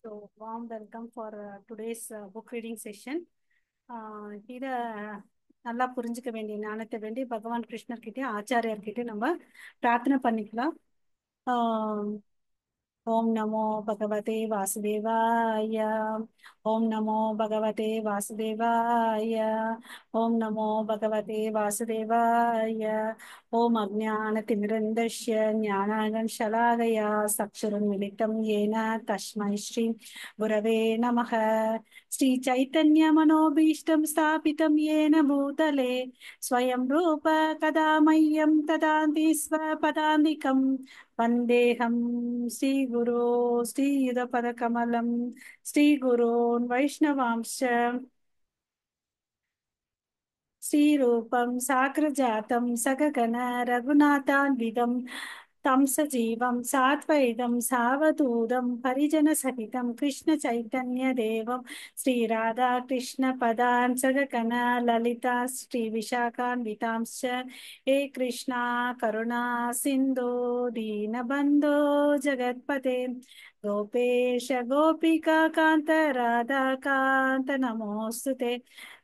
Warm welcome for today's book reading session. இதை நல்லா புரிஞ்சுக்க வேண்டிய ஞானத்தை வேண்டி பகவான் கிருஷ்ணர்கிட்டயும் ஆச்சாரியார்கிட்டயும் நம்ம பிரார்த்தனை பண்ணிக்கலாம். ஆஹ் ஓம் நமோ பகவதே வாசுதேவாய. ஓம் நமோ பகவதே வாசுதேவாய. ஓம் நமோ பகவதே வாசுதேவாய. ஓம் அஜ்ஞானதிமிரந்தஸ்ய ஞானானஞ்சலாகயா சக்ஷுருன்மிலிதம் येन தஸ்மை ஸ்ரீ குரவே நமः. ஸ்ரீ சைத்தன்ய மனோபீஷ்டம் ஸ்தாபிதம் येन பூதலே ஸ்வயம் ரூப கதா மह्यं ததாந்தி ஸ்வபதாந்திகம் वन्देऽहं श्रीगुरो श्रीयुतपदकमलं श्रीगुरोन् वैष्णवांश्च श्रीरूपं साग्रजातं सगगण रघुनाथान्वितं तं सजीवं साद्वैतं सावधूतं परिजनसहितं कृष्णचैतन्यदेवं श्रीराधा कृष्णपदान् सगगण ललिता श्रीविशाखान्वितांश्च हे कृष्णा करुणा सिन्धो दीनबन्धो जगत्पते गोपेश गोपिका कान्त राधा कान्त नमोऽस्तु ते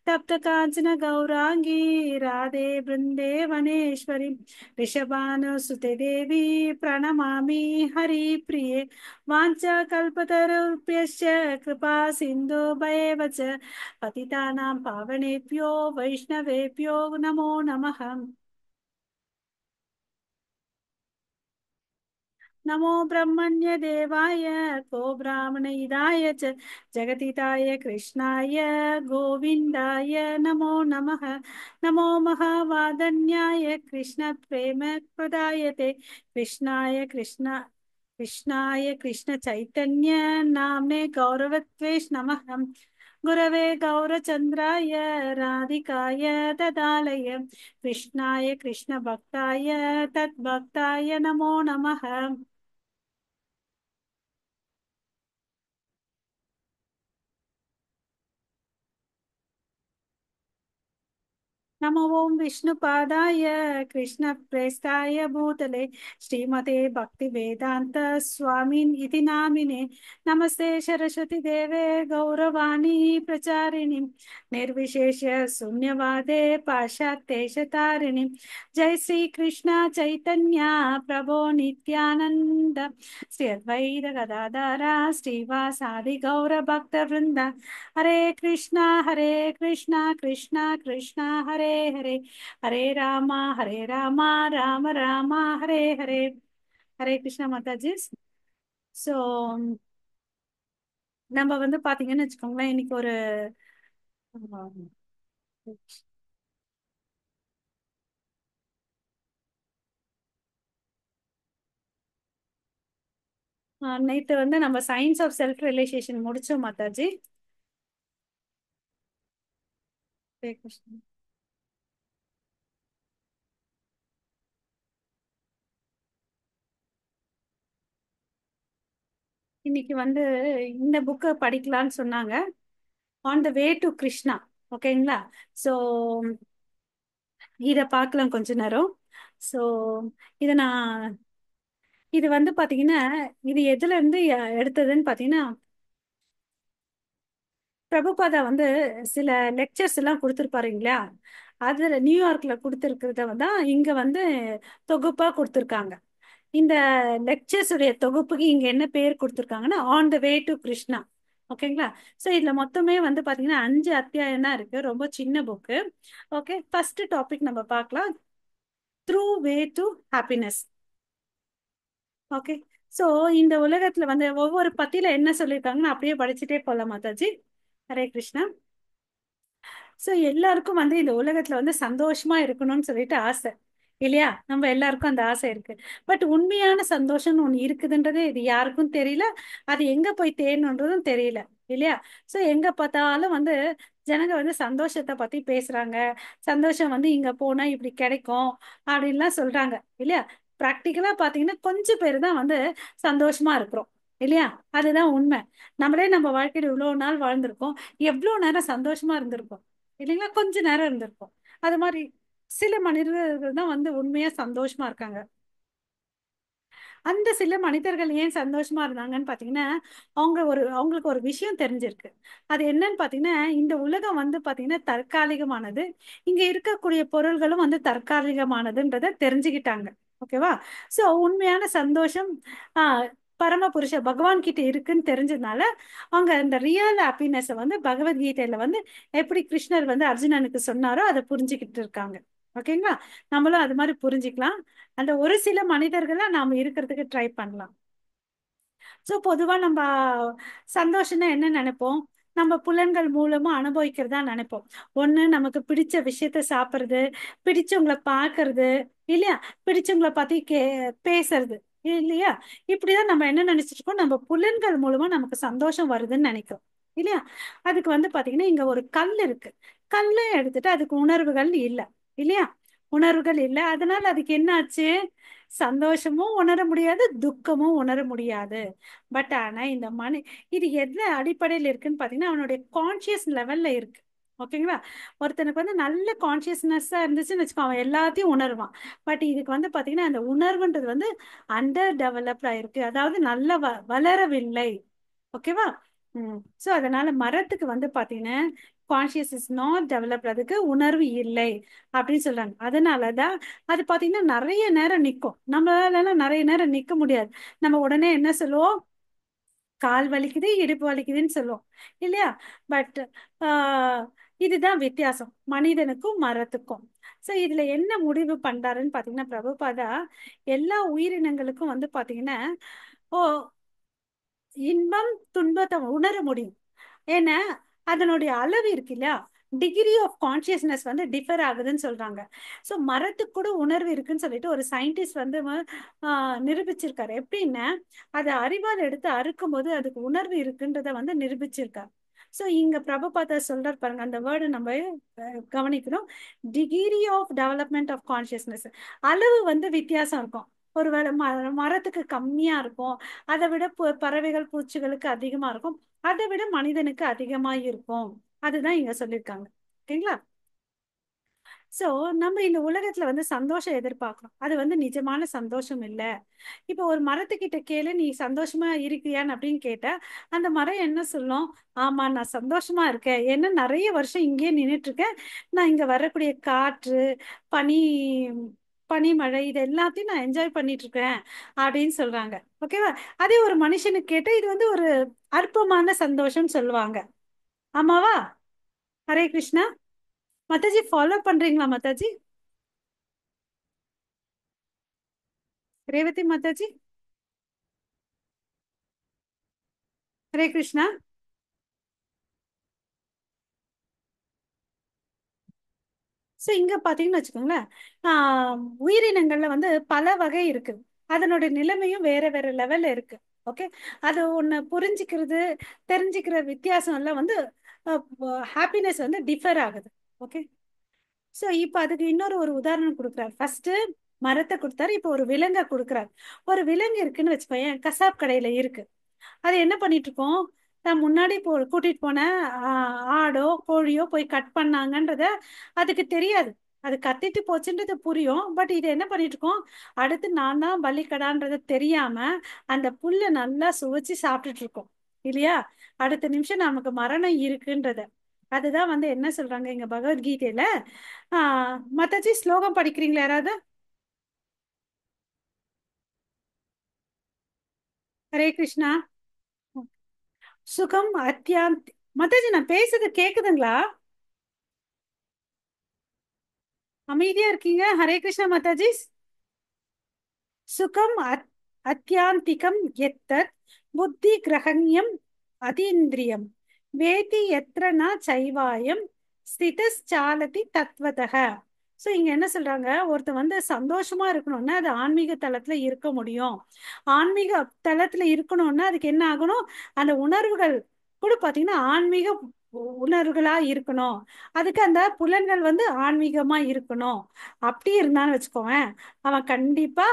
तप्त कांचन गौरांगी राधे वृंदे वनेश्वरी ऋषभानुसुते देवी प्रणमामि हरिप्रिये वाञ्छाकल्पतरुभ्यश्च कृपा सिन्धु भयेव च पतितानां पावनेभ्यो वैष्णवेभ्यो नमो नमः. नमो ब्रह्मण्य देवाय को ब्राह्मणहिताय च जगतिताय कृष्णाय गोविन्दाय नमो नमः. नमो महावादन्याय कृष्ण प्रेम प्रदायते कृष्णाय कृष्ण चैतन्य नाम्ने गौरवत्वेश नमः. गुरवे गौरचन्द्राय राधिकाय ददालय कृष्णाय कृष्ण भक्ताय तद्भक्ताय नमो नमः. नमो ओं विष्णुपादाय कृष्णप्रेष्ठाय भूतले श्रीमते भक्तिवेदान्त स्वामिन् इति नामिने नमस्ते सरस्वती देवे गौरवाणी प्रचारिणीं निर्विशेष शून्यवादे पाश्चात्येशतारिणीं. जय श्री कृष्ण चैतन्य प्रभो नित्यानंद श्री अद्वैत गदाधर श्रीवासादि गौर भक्त वृंद. हरे कृष्णा कृष्णा कृष्णा हरे हरे हरे रामा राम राम हरे हरे. ஹரே கிருஷ்ணா மாதாஜி. ஸோ நம்ம பாத்தீங்கன்னு வச்சுக்கோங்களேன், இன்னைக்கு ஒரு நேற்று நம்ம சயின்ஸ் ஆஃப் செல்ஃப் ரியலைசேஷன் முடிச்சோம் மாதாஜி. ஹரே கிருஷ்ணா. இன்னைக்கு இந்த புக்கை படிக்கலான்னு சொன்னாங்க, on the way to Krishna. ஓகேங்களா? ஸோ இதை பார்க்கலாம் கொஞ்ச நேரம். ஸோ இதை நான் இது பாத்தீங்கன்னா, இது எதுல இருந்து எடுத்ததுன்னு பாத்தீங்கன்னா, பிரபுபாதா சில லெக்சர்ஸ் எல்லாம் கொடுத்துருப்பாருங்களா, அதுல நியூயார்க்ல கொடுத்துருக்கிறத தான் இங்க தொகுப்பா கொடுத்துருக்காங்க. இந்த லெக்சர்ஸ் உடைய தொகுப்புக்கு இங்க என்ன பேர் கொடுத்துருக்காங்கன்னா, on the way to Krishna. ஓகேங்களா? ஸோ இதுல மொத்தமே பாத்தீங்கன்னா 5 அத்தியாயம் தான் இருக்கு. ரொம்ப சின்ன புக்கு. ஓகே, ஃபர்ஸ்ட் டாபிக் நம்ம பார்க்கலாம், through way to happiness. Okay, so இந்த உலகத்துல ஒவ்வொரு பத்தியில என்ன சொல்லியிருக்காங்கன்னு அப்படியே படிச்சுட்டே போகலாம் மாதாஜி. ஹரே கிருஷ்ணா. ஸோ எல்லாருக்கும் இந்த உலகத்துல சந்தோஷமா இருக்கணும்னு சொல்லிட்டு ஆசை இல்லையா? நம்ம எல்லாருக்கும் அந்த ஆசை இருக்கு. பட் உண்மையான சந்தோஷம்னு ஒண்ணு இருக்குதுன்றது இது யாருக்கும் தெரியல. அது எங்க போய் தேடணுன்றதும் தெரியல இல்லையா? ஸோ எங்க பார்த்தாலும் ஜனங்க சந்தோஷத்தை பத்தி பேசுறாங்க. சந்தோஷம் இங்க போனா இப்படி கிடைக்கும் அப்படின்லாம் சொல்றாங்க இல்லையா? ப்ராக்டிக்கலா பாத்தீங்கன்னா கொஞ்சம் பேர் தான் சந்தோஷமா இருக்கிறோம் இல்லையா? அதுதான் உண்மை. நம்மளே நம்ம வாழ்க்கையில இவ்வளவு நாள் வாழ்ந்திருக்கோம், எவ்வளவு நேரம் சந்தோஷமா இருந்திருக்கோம் இல்லைங்களா? கொஞ்ச நேரம் இருந்திருக்கும். அது மாதிரி சில மனிதர்கள் தான் உண்மையா சந்தோஷமா இருக்காங்க. அந்த சில மனிதர்கள் ஏன் சந்தோஷமா இருந்தாங்கன்னு பாத்தீங்கன்னா, அவங்களுக்கு ஒரு விஷயம் தெரிஞ்சிருக்கு. அது என்னன்னு பாத்தீங்கன்னா, இந்த உலகம் வந்து பாத்தீங்கன்னா தற்காலிகமானது. இங்க இருக்கக்கூடிய பொருள்களும் வந்து தற்காலிகமானதுன்றத தெரிஞ்சுக்கிட்டாங்க. ஓகேவா? சோ உண்மையான சந்தோஷம் பரமபுருஷ பகவான் கிட்ட இருக்குன்னு தெரிஞ்சதுனால, அவங்க அந்த ரியல் ஹாப்பினஸ் வந்து பகவத்கீதையில வந்து எப்படி கிருஷ்ணர் வந்து அர்ஜுனனுக்கு சொன்னாரோ அதை புரிஞ்சுக்கிட்டு இருக்காங்க. ஓகேங்களா? நம்மளும் அது மாதிரி புரிஞ்சுக்கலாம். அந்த ஒரு சில மனிதர்களை நாம இருக்கிறதுக்கு ட்ரை பண்ணலாம். ஸோ பொதுவா நம்ம சந்தோஷம்னா என்ன நினைப்போம்? நம்ம புலன்கள் மூலமா அனுபவிக்கிறதா நினைப்போம். ஒண்ணு நமக்கு பிடிச்ச விஷயத்த சாப்பிடுறது, பிடிச்சவங்களை பார்க்கிறது, இல்லையா? பிடிச்சவங்களை பத்தி பேசுறது, இல்லையா? இப்படிதான் நம்ம என்ன நினைச்சிட்டு இருக்கோம்? நம்ம புலன்கள் மூலமா நமக்கு சந்தோஷம் வருதுன்னு நினைக்கிறோம், இல்லையா? அதுக்கு வந்து பாத்தீங்கன்னா இங்க ஒரு கல் இருக்கு. கல்லை எடுத்துட்டு அதுக்கு உணர்வுகள் இல்ல, இல்லையா? உணர்வுகள் இல்ல, அதனால அதுக்கு என்ன ஆச்சு? சந்தோஷமும் உணர முடியாது, துக்கமும் உணர முடியாது. பட் ஆனா இந்த இது எந்த அடிப்படையில் இருக்குன்னு பாத்தீங்கன்னா அவனுடைய கான்சியஸ் லெவல்ல இருக்கு. ஓகேங்களா? ஒருத்தனுக்கு வந்து நல்ல கான்சியஸ்னஸா இருந்துச்சுன்னு வச்சுக்கோ, அவன் எல்லாத்தையும் உணர்வான். பட் இதுக்கு வந்து பாத்தீங்கன்னா அந்த உணர்வுன்றது வந்து அண்டர் டெவலப்டா இருக்கு, அதாவது நல்ல வளரவில்லை. ஓகேவா? சோ அதனால மரத்துக்கு வந்து பாத்தீங்கன்னா கான்சியஸ் இஸ் நாட் டெவலப்ட், அதுக்கு உணர்வு இல்லை அப்படின்னு சொல்றாங்க. அதனாலதான் அது பாத்தீங்கன்னா நிறைய நேரம் நிக்கும். நம்மளால எல்லாம் நிறைய நேரம் நிக்க முடியாது. நம்ம உடனே என்ன சொல்லுவோம்? கால் வலிக்குது, இடுப்பு வலிக்குதுன்னு சொல்லுவோம், இல்லையா? பட் ஆஹ் இதுதான் வித்தியாசம் மனிதனுக்கும் மரத்துக்கும். சோ இதுல என்ன முடிவு பண்றாருன்னு பாத்தீங்கன்னா பிரபுபாதா, எல்லா உயிரினங்களுக்கும் வந்து பாத்தீங்கன்னா ஓ இன்பம் துன்பத்தை உணர முடியும். ஏன்னா அதனுடைய அளவு இருக்கு இல்லையா? டிகிரி ஆஃப் கான்சியஸ்னஸ் வந்து டிஃபர் ஆகுதுன்னு சொல்றாங்க. ஸோ மரத்துக்கு கூட உணர்வு இருக்குன்னு சொல்லிட்டு ஒரு சயின்டிஸ்ட் வந்து நிரூபிச்சிருக்காரு. எப்படின்னா அதை அறிவால் எடுத்து அறுக்கும் போது அதுக்கு உணர்வு இருக்குன்றத வந்து நிரூபிச்சிருக்காரு. ஸோ இங்க பிரபுபாதா சொல்றாரு பாருங்க, அந்த வேர்டு நம்ம கவனிக்கணும். Degree of development of consciousness, அளவு வந்து வித்தியாசம் இருக்கும். ஒருவேளை மரத்துக்கு கம்மியா இருக்கும், அதை விட பறவைகள் பூச்சிகளுக்கு அதிகமா இருக்கும், அதை விட மனிதனுக்கு அதிகமா இருக்கும். அதுதான் இங்க சொல்லியிருக்காங்க. ஓகேங்களா? சோ நம்ம இந்த உலகத்துல வந்து சந்தோஷம் எதிர்பார்க்கிறோம், அது வந்து நிஜமான சந்தோஷம் இல்ல. இப்ப ஒரு மரத்துக்கிட்ட கேளு, நீ சந்தோஷமா இருக்கியான்னு அப்படின்னு கேட்டா அந்த மரம் என்ன சொல்லும்? ஆமா, நான் சந்தோஷமா இருக்கேன், ஏன்னா நிறைய வருஷம் இங்கேயே நின்னுட்டு இருக்கேன், நான் இங்க வரக்கூடிய காற்று, பனி, பனிமழை, இது எல்லாத்தையும் நான் என்ஜாய் பண்ணிட்டு இருக்கேன் அப்படின்னு சொல்றாங்க. ஓகேவா? அதே ஒரு மனுஷனுக்கு கேட்டா இது வந்து ஒரு அற்பமான சந்தோஷம் சொல்லுவாங்க. ஆமாவா? ஹரே கிருஷ்ணா. மாதாஜி ஃபாலோ பண்றீங்களா மாதாஜி? ரேவதி மாதாஜி, ஹரே கிருஷ்ணா. சோ இங்க பாத்தீங்கன்னு வச்சுக்கோங்களேன், உயிரினங்கள்ல வந்து பல வகை இருக்கு. அதனுடைய நிலைமையும் வேற வேற லெவல்ல இருக்கு. ஓகே? அது ஒண்ணு புரிஞ்சுக்கிறது, தெரிஞ்சுக்கிற வித்தியாசம் எல்லாம் வந்து ஹாப்பினஸ் வந்து டிஃபர் ஆகுது. ஓகே? சோ இப்ப அதுக்கு இன்னொரு ஒரு உதாரணம் கொடுக்குறாரு. ஃபர்ஸ்ட் மரத்தை கொடுத்தாரு, இப்ப ஒரு விலங்கை கொடுக்குறாரு. ஒரு விலங்கு இருக்குன்னு வச்சுக்கோயேன், கசாப் கடையில இருக்கு. அது என்ன பண்ணிட்டு இருக்கோம்? நான் முன்னாடி கூட்டிட்டு போன ஆடோ கோழியோ போய் கட் பண்ணாங்கன்றத அதுக்கு தெரியாது. அது கத்திட்டு போச்சுன்றது புரியும், பட் இது என்ன பண்ணிட்டு இருக்கோம்? அடுத்து நான் தான் பலிக்கடான்றது தெரியாம அந்த புல்லை நல்லா சுவைச்சு சாப்பிட்டுட்டு இருக்கோம், இல்லையா? அடுத்த நிமிஷம் நமக்கு மரணம் இருக்குன்றத. அதுதான் வந்து என்ன சொல்றாங்க இங்க பகவத்கீதையில. மத்தாச்சி ஸ்லோகம் படிக்கிறீங்களா யாராவது? ஹரே கிருஷ்ணா. சுகம் அத்தியாந்தி. மத்தாஜி நான் பேசுறது கேக்குதுங்களா? அமைதியா இருக்கீங்க. ஹரே கிருஷ்ணா மாதாஜி. சுகம் அத்தியாந்திகம் எத்தத் புத்தி கிரகண்யம் அதீந்திரியம் வேதி எத்திர ந சைவாயம் ஸ்திதச்சாலதி தத்வதக. ஸோ இங்க என்ன சொல்றாங்க? ஒருத்தர் வந்து சந்தோஷமா இருக்கணும்னா அது ஆன்மீக தளத்துல இருக்க முடியும். ஆன்மீக தளத்துல இருக்கணும்னா அதுக்கு என்ன ஆகணும்? அந்த உணர்வுகள் கூட பாத்தீங்கன்னா ஆன்மீக உணர்வுகளா இருக்கணும். அதுக்கு அந்த புலன்கள் வந்து ஆன்மீகமா இருக்கணும். அப்படி இருந்தான்னு வச்சுக்கோவேன், அவன் கண்டிப்பா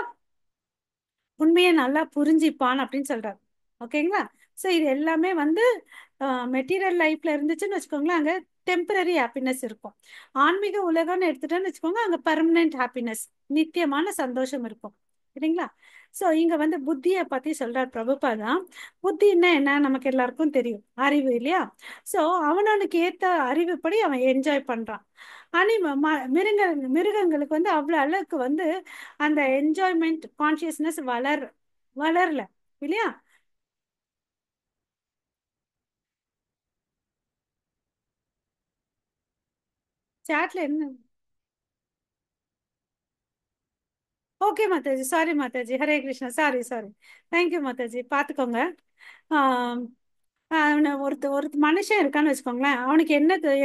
உண்மையை நல்லா புரிஞ்சிப்பான் அப்படின்னு சொல்றாரு. ஓகேங்களா? சோ இது எல்லாமே வந்து மெட்டீரியல் லைஃப்ல இருந்துச்சுன்னு வச்சுக்கோங்களேன், அங்க டெம்பரரி ஹாப்பினஸ் இருக்கும். ஆன்மீக உலகம்னு எடுத்துட்டோன்னு வச்சுக்கோங்க, அங்க பர்மனன்ட் ஹாப்பினஸ், நித்தியமான சந்தோஷம் இருக்கும். சரிங்களா? சோ இங்க வந்து புத்தியை பத்தி சொல்றார் பிரபுபாதா. புத்தின்னா என்ன நமக்கு எல்லாருக்கும் தெரியும், அறிவு இல்லையா? சோ அவனவனுக்கு ஏத்த அறிவுப்படி அவன் என்ஜாய் பண்றான். மிருகங்களுக்கு வந்து அவ்வளவு அளவுக்கு வந்து அந்த என்ஜாய்மெண்ட் கான்சியஸ்னஸ் வளரல இல்லையா? சாட்ல என்ன? Okay Mataji, sorry Mataji, Hare Krishna, sorry sorry. Thank you Mataji, பார்த்துக்கோங்க. ஆம், ஒரு மனுஷன் இருக்கான்னு வச்சுக்கோங்களேன், அவனுக்கு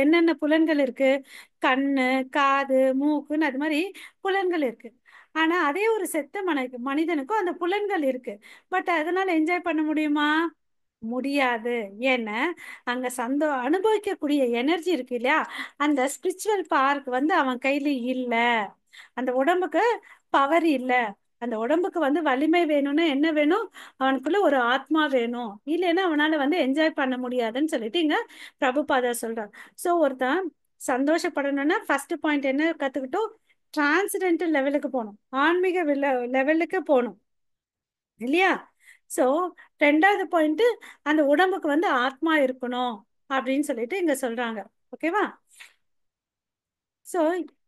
என்னென்ன புலன்கள் இருக்கு? கண்ணு, காது, மூக்குன்னு அது மாதிரி புலன்கள் இருக்கு. ஆனா அதே ஒரு செத்த மனிதனுக்கும் அந்த புலன்கள் இருக்கு. பட் அதனால என்ஜாய் பண்ண முடியுமா? முடியாது. ஏன்னா அங்க அனுபவிக்கக்கூடிய எனர்ஜி இருக்கு இல்லையா? அந்த ஸ்பிரிச்சுவல் பார்க் வந்து அவன் கையில இல்ல. அந்த உடம்புக்கு பவர் இல்ல. அந்த உடம்புக்கு வந்து வலிமை வேணும்னா என்ன வேணும்? அவனுக்குள்ள ஒரு ஆத்மா வேணும். இல்லைன்னா அவனால வந்து என்ஜாய் பண்ண முடியாதுன்னு சொல்லிட்டு இங்க பிரபுபாதா சொல்றார். சோ ஒருத்தன் சந்தோஷப்படணும்னா ஃபர்ஸ்ட் பாயிண்ட் என்ன கத்துக்கிட்டோம்? டிரான்சிடென்டல் லெவலுக்கு போகணும், ஆன்மீக லெவலுக்கு போகணும் இல்லையா? சோ ரெண்டாவது பாயிண்ட், அந்த உடம்புக்கு வந்து ஆத்மா இருக்கணும் அப்படின்னு சொல்லிட்டு இங்க சொல்றாங்க. ஓகேவா? So,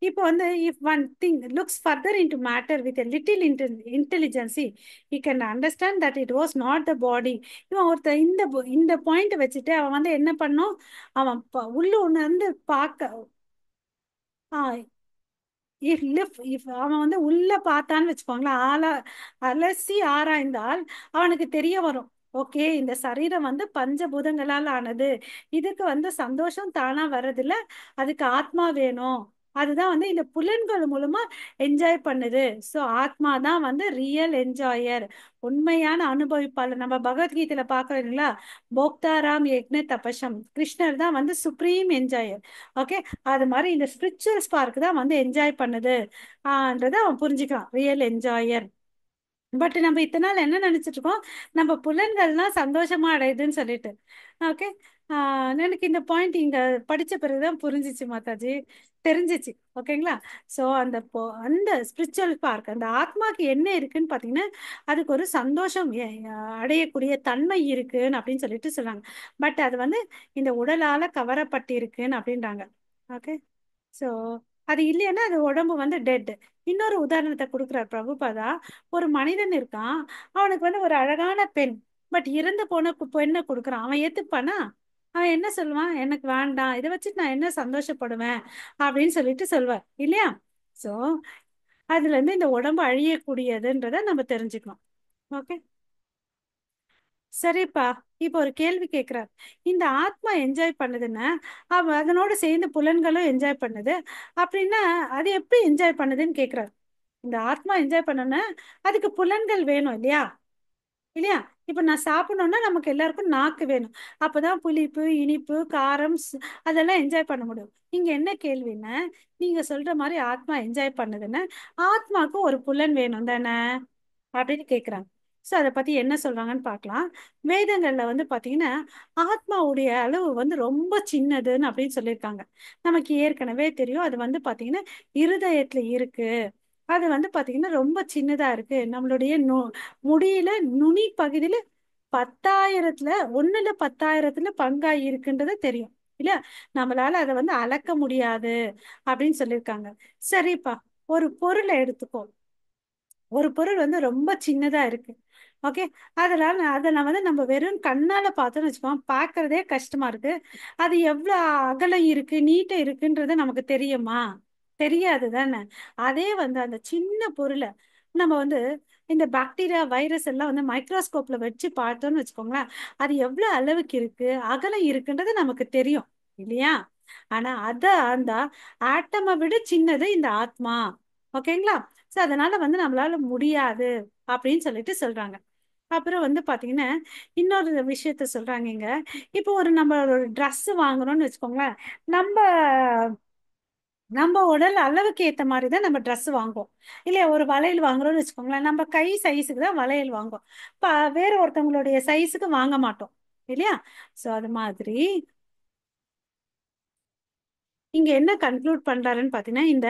இப்போ வந்து if one thing looks further into matter with a little intelligence, he can understand that it was not the body. இவன் ஒருத்தர் இந்த பாயிண்ட் வச்சுட்டு அவன் வந்து என்ன பண்ணும்? அவன் உள்ள ஒண்ணு வந்து பார்க்க இஃப் அவன் வந்து உள்ள பார்த்தான்னு வச்சுக்கோங்களேன், அலசி ஆராய்ந்தால் அவனுக்கு தெரிய வரும். ஓகே, இந்த சரீரம் வந்து பஞ்சபூதங்களால் ஆனது. இதுக்கு வந்து சந்தோஷம் தானா வர்றதில்ல, அதுக்கு ஆத்மா வேணும். அதுதான் வந்து இந்த புலன்கள் மூலமா என்ஜாய் பண்ணுது. ஸோ ஆத்மா தான் வந்து ரியல் என்ஜாயர், உண்மையான அனுபவிப்பாளர். நம்ம பகவத்கீதையில பார்க்கறோம் இல்லைங்களா? போக்தாராம் யக்ஞ தபசம், கிருஷ்ணர் தான் வந்து சுப்ரீம் என்ஜாயர். ஓகே, அது மாதிரி இந்த ஸ்பிரிச்சுவல் ஸ்பார்க் தான் வந்து என்ஜாய் பண்ணுது ஆன்றதை அவன் புரிஞ்சுக்கிறான், ரியல் என்ஜாயர். பட் நம்ம இத்தனை நாள் என்ன நினைச்சிட்டு இருக்கோம்? நம்ம புலன்கள்லாம் சந்தோஷமா அடையுதுன்னு சொல்லிட்டு. ஓகே. எனக்கு இந்த பாயிண்ட் இங்க படிச்ச பிறகுதான் புரிஞ்சிச்சு மாதாஜி, தெரிஞ்சிச்சு. ஓகேங்களா? சோ அந்த ஸ்பிரிச்சுவல் பார்க், அந்த ஆத்மாக்கு என்ன இருக்குன்னு பாத்தீங்கன்னா, அதுக்கு ஒரு சந்தோஷம் அடையக்கூடிய தன்மை இருக்குன்னு அப்படின்னு சொல்லிட்டு சொல்றாங்க. பட் அது வந்து இந்த உடலால கவரப்பட்டு இருக்குன்னு அப்படின்றாங்க. ஓகே. சோ அது இல்லைன்னா அது உடம்பு வந்து டெட். இன்னொரு உதாரணத்தை கொடுக்குறார் பிரபுபாதா. ஒரு மனிதன் இருக்கான், அவனுக்கு வந்து ஒரு அழகான பெண், பட் இறந்து போன பெண்ணை கொடுக்குறான். அவன் ஏத்துப்பானா? அவன் என்ன சொல்லுவான்? எனக்கு வேண்டாம், இதை வச்சுட்டு நான் என்ன சந்தோஷப்படுவேன் அப்படின்னு சொல்லிட்டு சொல்வார் இல்லையா? சோ அதுல இருந்து இந்த உடம்பு அழியக்கூடியதுன்றத நம்ம தெரிஞ்சுக்கணும். ஓகே. சரிப்பா. இப்போ ஒரு கேள்வி கேட்கிறார். இந்த ஆத்மா என்ஜாய் பண்ணுதுன்னா அதனோட சேர்ந்து புலன்களும் என்ஜாய் பண்ணுது அப்படின்னா அது எப்படி என்ஜாய் பண்ணுதுன்னு கேட்கிறார். இந்த ஆத்மா என்ஜாய் பண்ணணும்னா அதுக்கு புலன்கள் வேணும் இல்லையா? இல்லையா? இப்ப நான் சாப்பிடணும்னா நமக்கு எல்லாருக்கும் நாக்கு வேணும். அப்பதான் புளிப்பு, இனிப்பு, காரம் அதெல்லாம் என்ஜாய் பண்ண முடியும். இங்க என்ன கேள்வின்னா, நீங்க சொல்ற மாதிரி ஆத்மா என்ஜாய் பண்ணுதுன்னா ஆத்மாக்கு ஒரு புலன் வேணும் தானே அப்படின்னு கேக்குறாங்க. சோ அதை பத்தி என்ன சொல்றாங்கன்னு பார்க்கலாம். வேதங்கள்ல வந்து பாத்தீங்கன்னா ஆத்மாவுடைய அளவு வந்து ரொம்ப சின்னதுன்னு அப்படின்னு சொல்லியிருக்காங்க. நமக்கு ஏற்கனவே தெரியும், அது வந்து பாத்தீங்கன்னா இருதயத்துல இருக்கு. அது வந்து பாத்தீங்கன்னா ரொம்ப சின்னதா இருக்கு. நம்மளுடைய முடியில நுனி பகுதியில 10,000த்துல 10,000த்துல பங்கா இருக்குன்றது தெரியும் இல்ல? நம்மளால அதை வந்து அளக்க முடியாது அப்படின்னு சொல்லியிருக்காங்க. சரிப்பா. ஒரு பொருளை எடுத்துக்கோ. ஒரு பொருள் வந்து ரொம்ப சின்னதா இருக்கு. ஓகே. அதனால அதை நான் வந்து நம்ம வெறும் கண்ணால பார்த்தோம்னு வச்சுக்கோங்க, பார்க்கறதே கஷ்டமா இருக்கு. அது எவ்வளவு அகலம் இருக்கு, நீட்டா இருக்குன்றது நமக்கு தெரியுமா? தெரியாது தானே? அதே வந்து அந்த சின்ன பொருளை நம்ம வந்து இந்த பாக்டீரியா, வைரஸ் எல்லாம் வந்து மைக்ரோஸ்கோப்ல வச்சு பார்த்தோம்னு வச்சுக்கோங்களேன், அது எவ்வளவு அளவுக்கு இருக்கு, அகலம் இருக்குன்றது நமக்கு தெரியும் இல்லையா? ஆனா அந்த ஆட்டமை விட சின்னது இந்த ஆத்மா. ஓகேங்களா? சோ அதனால வந்து நம்மளால முடியாது அப்படின்னு சொல்லிட்டு சொல்றாங்க. அப்புறம் வந்து பாத்தீங்கன்னா இன்னொரு விஷயத்த சொல்றாங்க இங்க. இப்போ நம்ம ஒரு Dress வாங்குறோம்னு வச்சுக்கோங்களேன், நம்ம நம்ம உடல் அளவுக்கு ஏத்த மாதிரி தான் நம்ம Dress வாங்குவோம் இல்லையா? ஒரு வளையல் வாங்குறோம்னு வச்சுக்கோங்களேன், நம்ம கை சைஸுக்கு தான் வளையல் வாங்குவோம். வேற ஒருத்தவங்களுடைய சைஸுக்கு வாங்க மாட்டோம் இல்லையா? சோ அது மாதிரி இங்க என்ன கன்க்ளூட் பண்றாருன்னு பாத்தீங்கன்னா, இந்த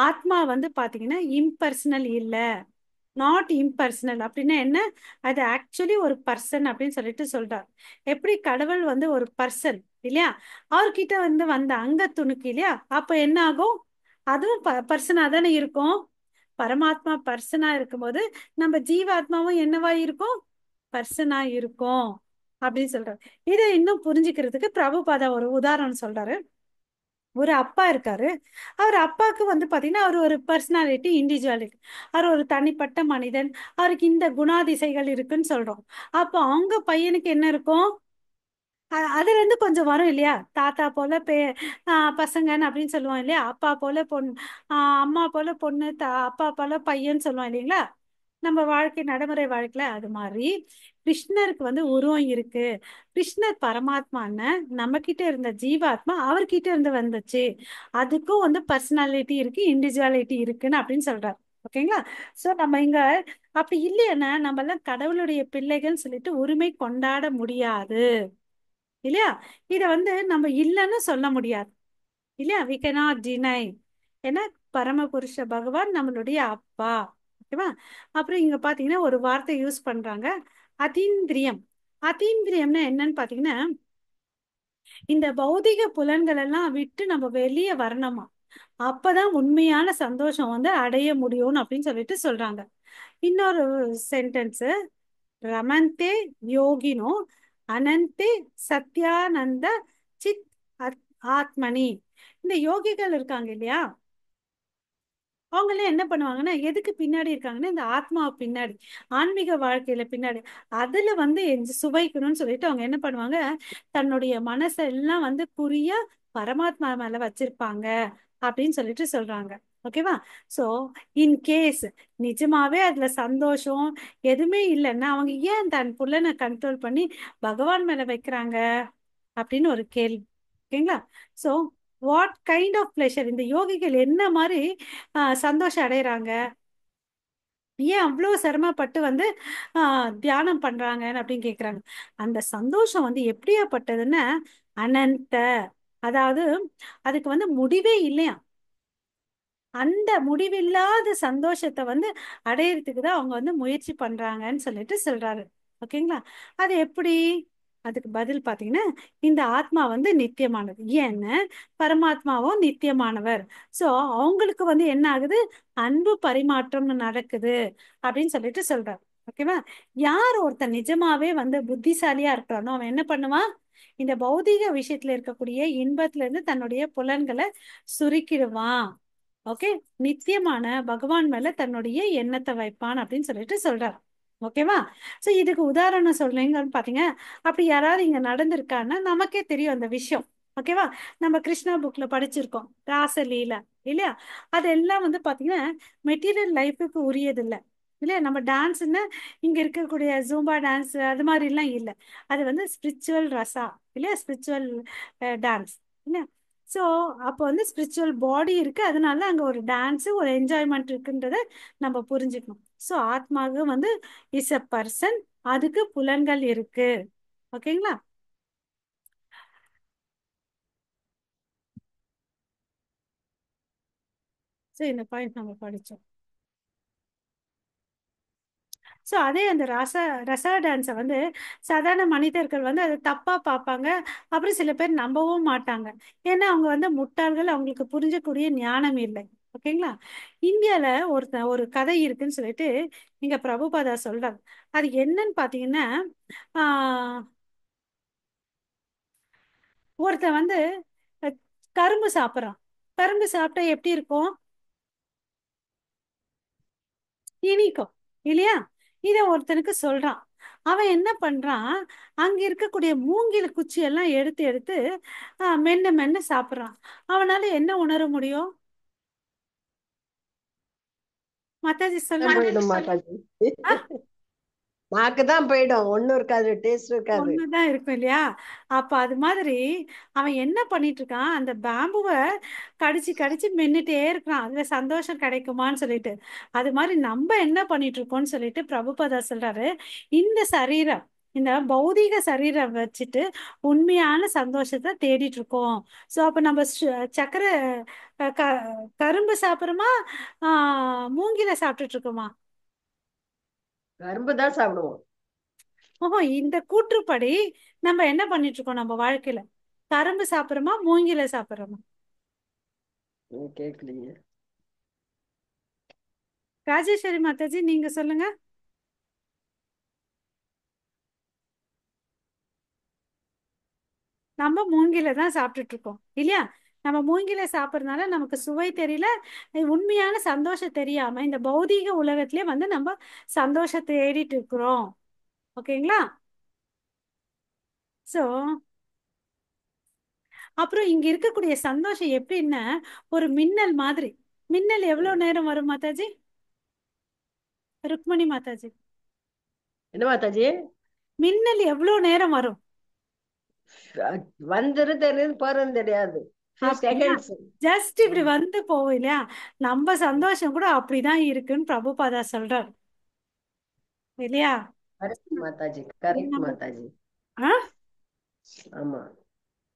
ஆத்மா வந்து பாத்தீங்கன்னா இம்பர்சனல் இல்ல. நாட் இம்பர்சனல் அப்படின்னா என்ன? அது ஆக்சுவலி ஒரு பர்சன் அப்படின்னு சொல்லிட்டு சொல்றார். எப்படி கடவுள் வந்து ஒரு பர்சன் இல்லையா? அவர்கிட்ட வந்து வந்த அங்க துணுக்கு இல்லையா? அப்ப என்ன ஆகும்? அதுவும் பர்சனா தானே இருக்கும். பரமாத்மா பர்சனா இருக்கும்போது நம்ம ஜீவாத்மாவும் என்னவா இருக்கும்? பர்சனா இருக்கும் அப்படின்னு சொல்றாரு. இதை இன்னும் புரிஞ்சுக்கிறதுக்கு பிரபுபாதா ஒரு உதாரணம் சொல்றாரு. ஒரு அப்பா இருக்காரு. அவர் அப்பாவுக்கு வந்து பாத்தீங்கன்னா அவர் ஒரு பர்சனாலிட்டி, இண்டிவிஜுவாலிட்டி. அவர் ஒரு தனிப்பட்ட மனிதன். அவருக்கு இந்த குணாதிசைகள் இருக்குன்னு சொல்றோம். அப்போ அவங்க பையனுக்கு என்ன இருக்கும்? அதுல இருந்து கொஞ்சம் வரும் இல்லையா? தாத்தா போல பசங்கன்னு அப்படின்னு சொல்லுவோம் இல்லையா? அப்பா போல பொண்ணு, அம்மா போல பொண்ணு, அப்பா போல பையன் சொல்லுவோம் இல்லைங்களா? நம்ம வாழ்க்கை நடைமுறை வாழ்க்கையில அது மாதிரி கிருஷ்ணருக்கு வந்து உருவம் இருக்கு. கிருஷ்ணர் பரமாத்மான்னு நம்ம கிட்ட இருந்த ஜீவாத்மா அவர்கிட்ட இருந்து வந்துச்சு. அதுக்கும் வந்து பர்சனாலிட்டி இருக்கு, இண்டிவிஜுவாலிட்டி இருக்குன்னு அப்படின்னு சொல்றாரு. ஓகேங்களா? சோ நம்ம இங்க அப்படி இல்லைன்னா நம்ம எல்லாம் கடவுளுடைய பிள்ளைகள் சொல்லிட்டு உரிமை கொண்டாட முடியாது இல்லையா? இத வந்து நம்ம இல்லைன்னு சொல்ல முடியாது இல்லையா? we cannot deny. ஏன்னா பரமபுருஷ பகவான் நம்மளுடைய அப்பா. ஓகேவா? அப்புறம் இங்க பாத்தீங்கன்னா ஒரு வார்த்தை யூஸ் பண்றாங்க, அதீந்திரியம். அதீந்திரியம்னா என்னன்னு பாத்தீங்கன்னா இந்த பௌதிக புலன்கள் எல்லாம் விட்டு நம்ம வெளியே வரணுமா. அப்பதான் உண்மையான சந்தோஷம் வந்து அடைய முடியும்னு அப்படின்னு சொல்லிட்டு சொல்றாங்க. இன்னொரு சென்டென்ஸ், ரமந்தே யோகினோ அனந்தே சத்யானந்த சித் ஆத்மனி. இந்த யோகிகள் இருக்காங்க இல்லையா? அவங்கெல்லாம் என்ன பண்ணுவாங்கன்னா எதுக்கு பின்னாடி இருக்காங்கன்னா இந்த ஆத்மா பின்னாடி, ஆன்மீக வாழ்க்கையில பின்னாடி அதுல வந்து சுவைக்கணும்னு சொல்லிட்டு அவங்க என்ன பண்ணுவாங்க, தன்னுடைய மனசெல்லாம் வந்து குறியா பரமாத்மா மேல வச்சிருப்பாங்க அப்படின்னு சொல்லிட்டு சொல்றாங்க. ஓகேவா? சோ இன் கேஸ் நிஜமாவே அதுல சந்தோஷம் எதுவுமே இல்லைன்னா அவங்க ஏன் தன் புலனை கண்ட்ரோல் பண்ணி பகவான் மேல வைக்கிறாங்க அப்படின்னு ஒரு கேள்வி. ஓகேங்களா? So what kind of pleasure, இந்த யோகிகள் என்ன மாதிரி சந்தோஷம் அடையறாங்க, ஏன் அவ்வளவு சிரமப்பட்டு வந்து தியானம் பண்றாங்க அப்படின்னு கேக்குறாங்க. அந்த சந்தோஷம் வந்து எப்படியாப்பட்டதுன்னா அனந்த, அதாவது அதுக்கு வந்து முடிவே இல்லையா. அந்த முடிவில்லாத சந்தோஷத்தை வந்து அடையறதுக்கு தான் அவங்க வந்து முயற்சி பண்றாங்கன்னு சொல்லிட்டு சொல்றாரு. ஓகேங்களா? அது எப்படி? அதுக்கு பதில் பாத்தீங்கன்னா இந்த ஆத்மா வந்து நித்தியமானது. ஏன்னு பரமாத்மாவும் நித்தியமானவர். சோ அவங்களுக்கு வந்து என்ன ஆகுது? அன்பு பரிமாற்றம் நடக்குது அப்படின்னு சொல்லிட்டு சொல்றாரு. ஓகேவா? யார் ஒருத்தன் நிஜமாவே வந்து புத்திசாலியா இருக்கானோ அவன் என்ன பண்ணுவான்? இந்த பௌதீக விஷயத்துல இருக்கக்கூடிய இன்பத்துல இருந்து தன்னுடைய புலன்களை சுருக்கிடுவான். ஓகே? நித்தியமான பகவான் மேல தன்னுடைய எண்ணத்தை வைப்பான் அப்படின்னு சொல்லிட்டு சொல்றார். ஓகேவா? சோ இதுக்கு உதாரணம் சொல்றீங்கன்னு பாத்தீங்க, அப்படி யாராவது இங்க நடந்திருக்கான்னா நமக்கே தெரியும் அந்த விஷயம். ஓகேவா? நம்ம கிருஷ்ணா புக்ல படிச்சிருக்கோம் ராசலீலா இல்லையா? அதெல்லாம் வந்து பாத்தீங்கன்னா மெட்டீரியல் லைஃபுக்கு உரியது இல்ல இல்லையா? நம்ம டான்ஸ்ன்னு இங்க இருக்கக்கூடிய ஜூம்பா டான்ஸ் அது மாதிரி எல்லாம் இல்ல. அது வந்து ஸ்பிரிச்சுவல் ரசா இல்லையா? ஸ்பிரிச்சுவல் டான்ஸ் இல்லையா? ஸோ அப்போ வந்து ஸ்பிரிச்சுவல் பாடி இருக்கு, அதனால அங்க ஒரு டான்ஸ் ஒரு என்ஜாய்மெண்ட் இருக்குன்றத நம்ம புரிஞ்சுக்கணும். ஸோ ஆத்மாவுக்கு வந்து இஸ் அ பர்சன், அதுக்கு புலன்கள் இருக்கு. ஓகேங்களா? ஸோ இந்த பாயிண்ட் நம்ம படிச்சோம். ஸோ அதே அந்த ரசா டான்ஸை வந்து சாதாரண மனிதர்கள் வந்து அதை தப்பா பார்ப்பாங்க. அப்புறம் சில பேர் நம்பவும் மாட்டாங்க. ஏன்னா அவங்க வந்து முட்டாள்கள், அவங்களுக்கு புரிஞ்சக்கூடிய ஞானம் இல்லை. ஓகேங்களா? இந்தியால ஒரு கதை இருக்குன்னு சொல்லிட்டு இங்க பிரபுபாதா சொல்றாங்க. அது என்னன்னு பாத்தீங்கன்னா ஆஹ் ஒருத்தன் வந்து அஹ், கரும்பு சாப்பிட்றான். கரும்பு சாப்பிட்டா எப்படி இருக்கும்? இனிக்கும் இல்லையா? இத ஒருத்தனுக்கு சொல்றான். அவன் என்ன பண்றான்? அங்க இருக்கக்கூடிய மூங்கில் குச்சி எல்லாம் எடுத்து எடுத்து மென்னு மென்னு சாப்பிடுறான். அவனால என்ன உணர முடியும்? மாதாஜி தான் சொல்லுங்க. போயிடும் மாதாஜி. ஆ, நாக்கு தான் போயிடும், ஒண்ணும் இருக்காது, டேஸ்ட் இருக்காது. ஒண்ணுதான் இருக்கும் இல்லையா? அப்ப அது மாதிரி அவன் என்ன பண்ணிட்டு இருக்கான்? அந்த பேம்புவை கடிச்சு கடிச்சு மென்னுட்டே இருக்கிறான். அதுல சந்தோஷம் கிடைக்குமான்னு சொல்லிட்டு. அது மாதிரி நம்ம என்ன பண்ணிட்டு இருக்கோம்னு சொல்லிட்டு பிரபுபதா சொல்றாரு. இந்த சரீரம், இந்த பௌதீக சரீரம் வச்சுட்டு உண்மையான சந்தோஷத்தை தேடிட்டு இருக்கோம். சோ அப்ப நம்ம சக்கரை கரும்பு சாப்பிடுறோமா, மூங்கில சாப்பிட்டுட்டு இருக்கோமா? கரும்பு தான் சாப்பிடுவோம். ஓஹோ, இந்த கூற்றுப்படி நம்ம என்ன பண்ணிட்டு இருக்கோம் நம்ம வாழ்க்கையில? கரும்பு சாப்பிடுறோமா, மூங்கில சாப்பிடுறோமா? கேட்கலீங்க. ராஜேஸ்வரி மாதாஜி, நீங்க சொல்லுங்க. நம்ம மூங்கில தான் சாப்பிட்டுட்டு இருக்கோம் இல்லையா? நம்ம மூங்கில சாப்பிட்றதுனால நமக்கு சுவை தெரியல, உண்மையான சந்தோஷம் தெரியாம இந்த பௌதீக உலகத்திலே வந்து நம்ம சந்தோஷத்தை தேடிட்டு இருக்கிறோம். ஓகேங்களா? சோ அப்புறம் இங்க இருக்கக்கூடிய சந்தோஷம் எப்படின்னா, ஒரு மின்னல் மாதிரி. மின்னல் எவ்வளவு நேரம் வரும் மாதாஜி? ருக்மணி மாதாஜி, என்ன மாதாஜி? மின்னல் எவ்வளவு நேரம் வரும்? வந்துரும் தெரியுது, போறது தெரியாது. ஃபியூ அப்படின்னா செகண்ட்ஸ். ஜஸ்ட் இப்படி வந்து போவோம் இல்லையா? நம்ம சந்தோஷம் கூட அப்படிதான் இருக்குன்னு பிரபுபாதா சொல்றார் இல்லையா? கரெக்ட் மாதாஜி, கரெக்ட் நம்ம மாதாஜி. ஆ ஆமா.